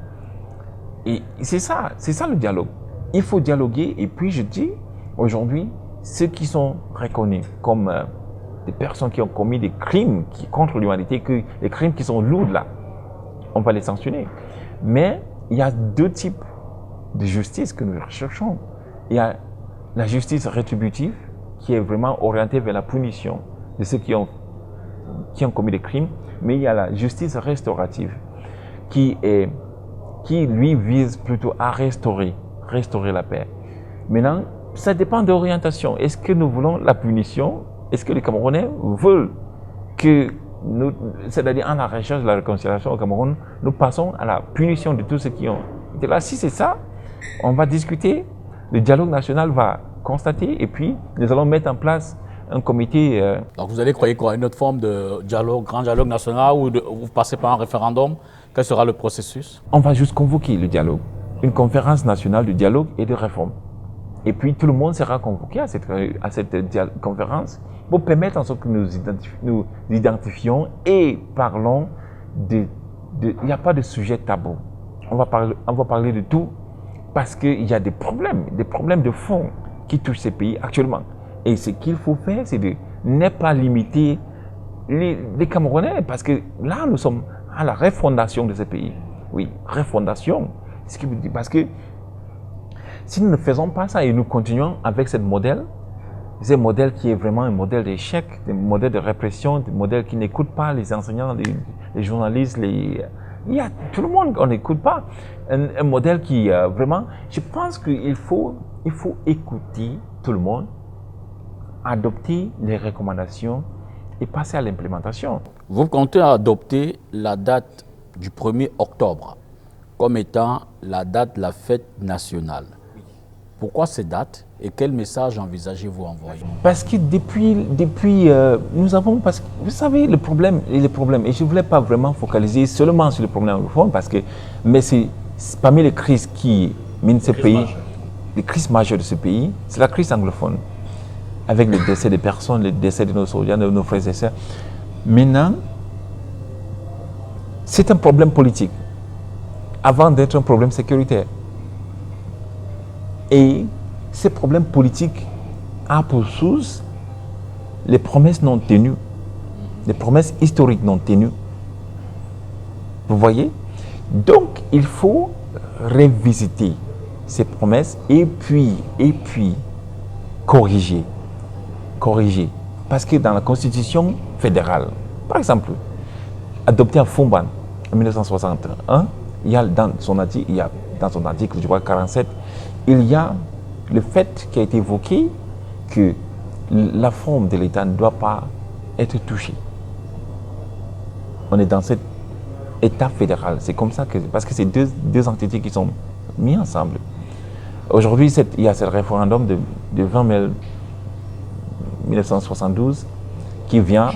Et c'est ça le dialogue. Il faut dialoguer, et puis je dis, aujourd'hui, ceux qui sont reconnus comme des personnes qui ont commis des crimes contre l'humanité, les crimes qui sont lourds là, on va les sanctionner. Mais il y a deux types de justice que nous recherchons. Il y a la justice rétributive qui est vraiment orientée vers la punition de ceux qui ont commis des crimes, mais il y a la justice restaurative qui lui vise plutôt à restaurer la paix. Maintenant, ça dépend de l'orientation. Est-ce que nous voulons la punition? Est-ce que les Camerounais veulent que nous, c'est-à-dire en la recherche de la réconciliation au Cameroun, nous passons à la punition de tous ceux qui ont été là? Si c'est ça, on va discuter, le dialogue national va constater, et puis nous allons mettre en place un comité. Donc vous allez croire quoi? Une autre forme de dialogue, grand dialogue national, ou vous passez par un référendum? Quel sera le processus? On va juste convoquer le dialogue, une conférence nationale de dialogue et de réforme. Et puis tout le monde sera convoqué à cette conférence pour permettre en sorte que nous identifions et parlons il n'y a pas de sujet tabou. On va parler de tout parce qu'il y a des problèmes de fond qui touchent ces pays actuellement. Et ce qu'il faut faire, c'est de ne pas limiter les Camerounais, parce que là, nous sommes à la refondation de ces pays. Oui, refondation. Parce que si nous ne faisons pas ça et nous continuons avec ce modèle qui est vraiment un modèle d'échec, un modèle de répression, un modèle qui n'écoute pas les enseignants, les journalistes, il y a tout le monde qu'on n'écoute pas. Un modèle qui vraiment, je pense qu'il faut écouter tout le monde, adopter les recommandations et passer à l'implémentation. Vous comptez adopter la date du 1er octobre comme étant la date de la fête nationale. Pourquoi cette date et quel message envisagez-vous envoyer? Parce que depuis nous avons, parce que vous savez, le problème, et je ne voulais pas vraiment focaliser seulement sur le problème anglophone, mais c'est parmi les crises qui minent ce pays, les crises majeures de ce pays, c'est la crise anglophone, avec le décès des personnes, le décès de nos soldats, de nos frères et sœurs. Maintenant, c'est un problème politique, avant d'être un problème sécuritaire. Et ces problèmes politiques a pour source les promesses non tenues, les promesses historiques non tenues. Vous voyez? Donc, il faut revisiter ces promesses et puis corriger. Parce que dans la Constitution fédérale, par exemple, adoptée à Fumban en 1961, il y a dans son article, je crois, 47, il y a le fait qui a été évoqué que la forme de l'État ne doit pas être touchée. On est dans cet État fédéral. C'est comme ça parce que c'est deux entités qui sont mises ensemble. Aujourd'hui, il y a ce référendum de 20 mai 1972 qui vient,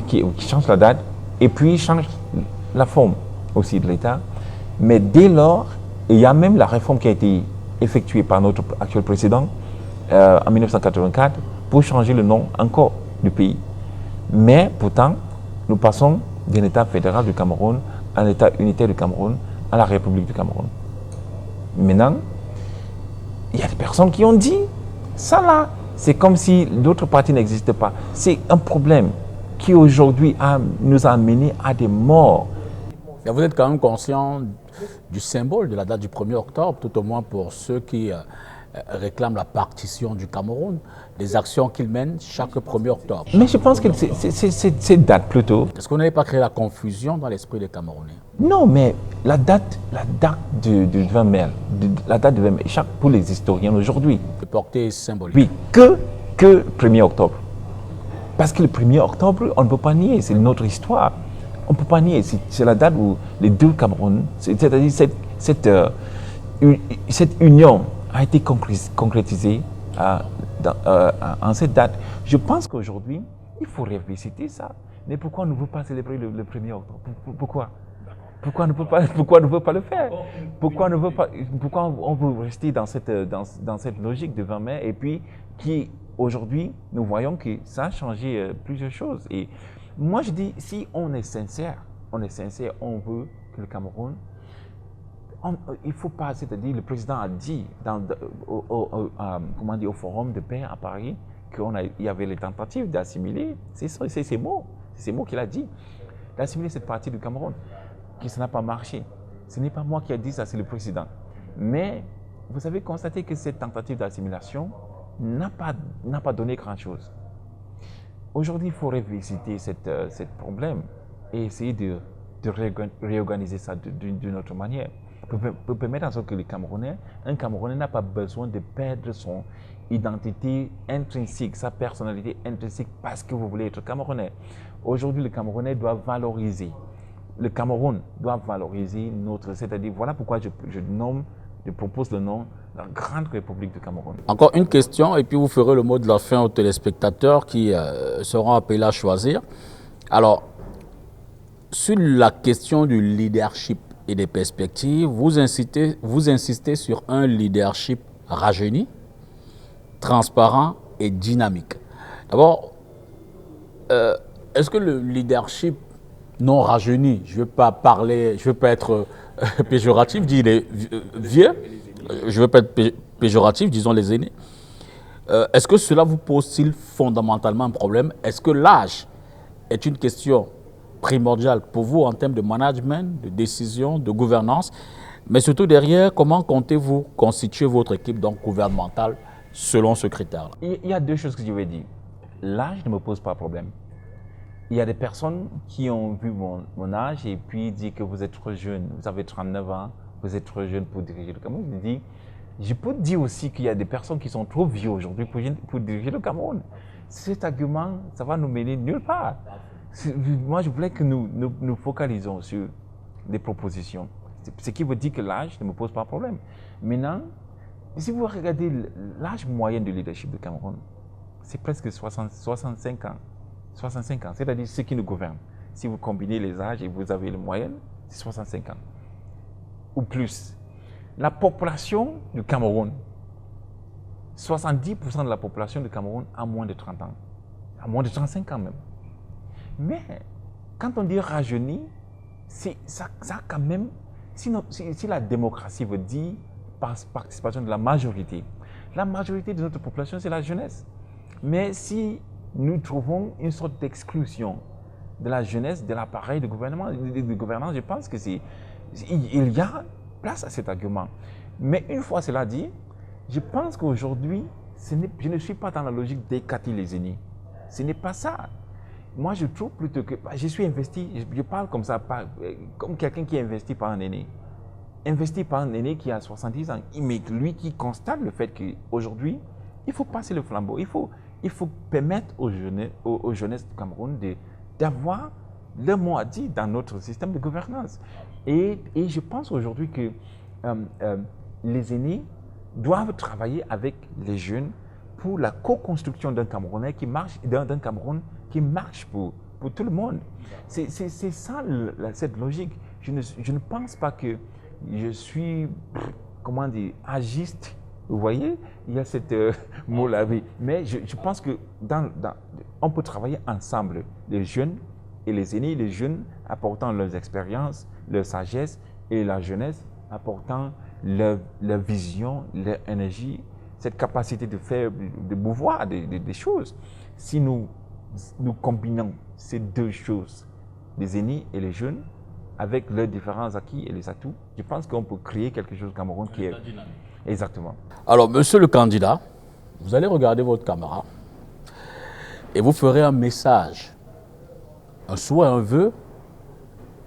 qui change la date et puis change la forme aussi de l'État. Mais dès lors, il y a même la réforme qui a été effectuée par notre actuel président en 1984 pour changer le nom encore du pays. Mais pourtant, nous passons d'un État fédéral du Cameroun à un État unitaire du Cameroun à la République du Cameroun. Maintenant, il y a des personnes qui ont dit, ça là, c'est comme si d'autres partis n'existaient pas. C'est un problème qui aujourd'hui nous a amené à des morts. Et vous êtes quand même conscient du symbole de la date du 1er octobre, tout au moins pour ceux qui réclament la partition du Cameroun, des actions qu'ils mènent chaque 1er octobre. Mais je pense que cette date plutôt. Est-ce qu'on n'avait pas créé la confusion dans l'esprit des Camerounais? Non, mais la date du 20 mai, pour les historiens aujourd'hui. De portée symbolique. Oui, que le 1er octobre. Parce que le 1er octobre, on ne peut pas nier, c'est notre histoire. On ne peut pas nier, c'est la date où les deux Cameroun, c'est-à-dire cette union a été concrétisée en cette date. Je pense qu'aujourd'hui, il faut révisiter ça. Mais pourquoi on ne veut pas célébrer le 1er octobre? Pourquoi on ne peut pas le faire? Pourquoi on veut rester dans cette logique de 20 mai et puis qui, aujourd'hui, nous voyons que ça a changé plusieurs choses. Et moi, je dis, si on est sincère, on veut que le Cameroun, il ne faut pas, c'est-à-dire, le président a dit au Forum de paix à Paris qu'il y avait les tentatives d'assimiler, c'est ces mots qu'il a dit, d'assimiler cette partie du Cameroun, que ça n'a pas marché. Ce n'est pas moi qui ai dit ça, c'est le président. Mais vous avez constaté que cette tentative d'assimilation n'a pas donné grand-chose. Aujourd'hui, il faut revisiter ce problème et essayer de réorganiser ça d'une autre manière. Pour permettre en sorte que un Camerounais n'a pas besoin de perdre son identité intrinsèque, sa personnalité intrinsèque parce que vous voulez être Camerounais. Aujourd'hui, le Camerounais doit valoriser. Le Cameroun doit valoriser c'est-à-dire, voilà pourquoi je propose le nom de la Grande République du Cameroun. Encore une question, et puis vous ferez le mot de la fin aux téléspectateurs qui seront appelés à choisir. Alors, sur la question du leadership et des perspectives, vous insistez sur un leadership rajeuni, transparent et dynamique. D'abord, est-ce que le leadership non rajeuni, je ne veux pas être péjoratif, dire les vieux, je ne veux pas être péjoratif, disons les aînés. Est-ce que cela vous pose-t-il fondamentalement un problème? Est-ce que l'âge est une question primordiale pour vous en termes de management, de décision, de gouvernance? Mais surtout derrière, comment comptez-vous constituer votre équipe donc gouvernementale selon ce critère-là? Il y a deux choses que je veux dire. L'âge ne me pose pas de problème. Il y a des personnes qui ont vu mon âge et puis disent que vous êtes trop jeune, vous avez 39 ans, vous êtes trop jeune pour diriger le Cameroun. Je peux dire aussi qu'il y a des personnes qui sont trop vieux aujourd'hui pour diriger le Cameroun. Cet argument, ça va nous mener nulle part. Moi, je voulais que nous focalisons sur des propositions. Ce qui veut dire que l'âge ne me pose pas de problème. Maintenant, si vous regardez l'âge moyen de leadership du Cameroun, c'est presque 65 ans. 65 ans, c'est-à-dire ceux qui nous gouvernent. Si vous combinez les âges et vous avez le moyenne, c'est 65 ans ou plus. La population du Cameroun, 70% de la population du Cameroun a moins de 30 ans, a moins de 35 ans même. Mais quand on dit rajeuni, ça quand même, si la démocratie veut dire participation de la majorité de notre population, c'est la jeunesse. Mais si nous trouvons une sorte d'exclusion de la jeunesse, de l'appareil de gouvernement, de gouvernance, je pense qu'il y a place à cet argument. Mais une fois cela dit, je pense qu'aujourd'hui, je ne suis pas dans la logique d'écarter les aînés. Ce n'est pas ça. Moi, je trouve plutôt que je suis investi, je parle comme ça, comme quelqu'un qui est investi par un aîné. Investi par un aîné qui a 70 ans, mais lui qui constate le fait qu'aujourd'hui, il faut passer le flambeau, il faut permettre aux jeunesses du Cameroun d'avoir leur mot à dire dans notre système de gouvernance. Et je pense aujourd'hui que les aînés doivent travailler avec les jeunes pour la co-construction d'un Camerounais qui marche, d'un Cameroun qui marche pour tout le monde. C'est ça cette logique. Je ne pense pas que je suis, comment dire, agiste. Vous voyez, il y a cette mot-là. Mais je pense que on peut travailler ensemble, les jeunes et les aînés, les jeunes apportant leurs expériences, leur sagesse et la jeunesse apportant leur vision, leur énergie, cette capacité de faire, de mouvoir des choses. Si nous combinons ces deux choses, les aînés et les jeunes, avec leurs différents acquis et les atouts, je pense qu'on peut créer quelque chose au Cameroun qui est... Exactement. Alors, monsieur le candidat, vous allez regarder votre caméra et vous ferez un message, un souhait, un vœu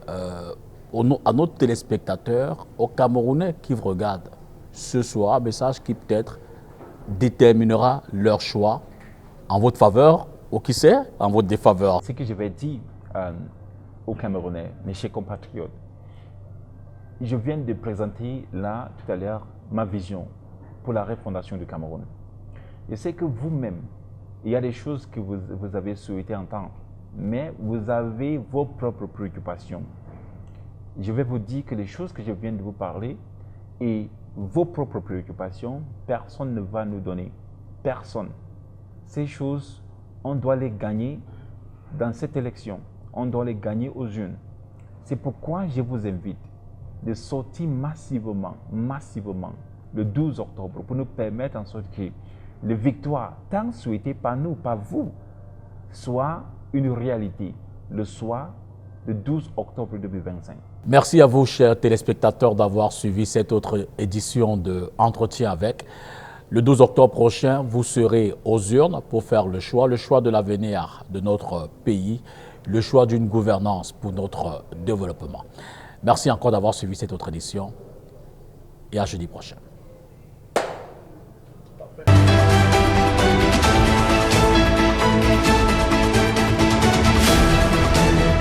à nos téléspectateurs, aux Camerounais qui vous regardent ce soir, un message qui peut-être déterminera leur choix en votre faveur ou qui sait, en votre défaveur. Ce que je vais dire aux Camerounais, mes chers compatriotes, je viens de présenter là, tout à l'heure, ma vision pour la refondation du Cameroun. Je sais que vous-même, il y a des choses que vous avez souhaité entendre, mais vous avez vos propres préoccupations. Je vais vous dire que les choses que je viens de vous parler et vos propres préoccupations, personne ne va nous donner. Personne. Ces choses, on doit les gagner dans cette élection. On doit les gagner aux urnes. C'est pourquoi je vous invite de sortir massivement, le 12 octobre pour nous permettre en sorte que la victoire tant souhaitée par nous, par vous, soit une réalité le soir du 12 octobre 2025. Merci à vous, chers téléspectateurs, d'avoir suivi cette autre édition de Entretien avec. Le 12 octobre prochain, vous serez aux urnes pour faire le choix de l'avenir de notre pays, le choix d'une gouvernance pour notre développement. Merci encore d'avoir suivi cette autre édition et à jeudi prochain.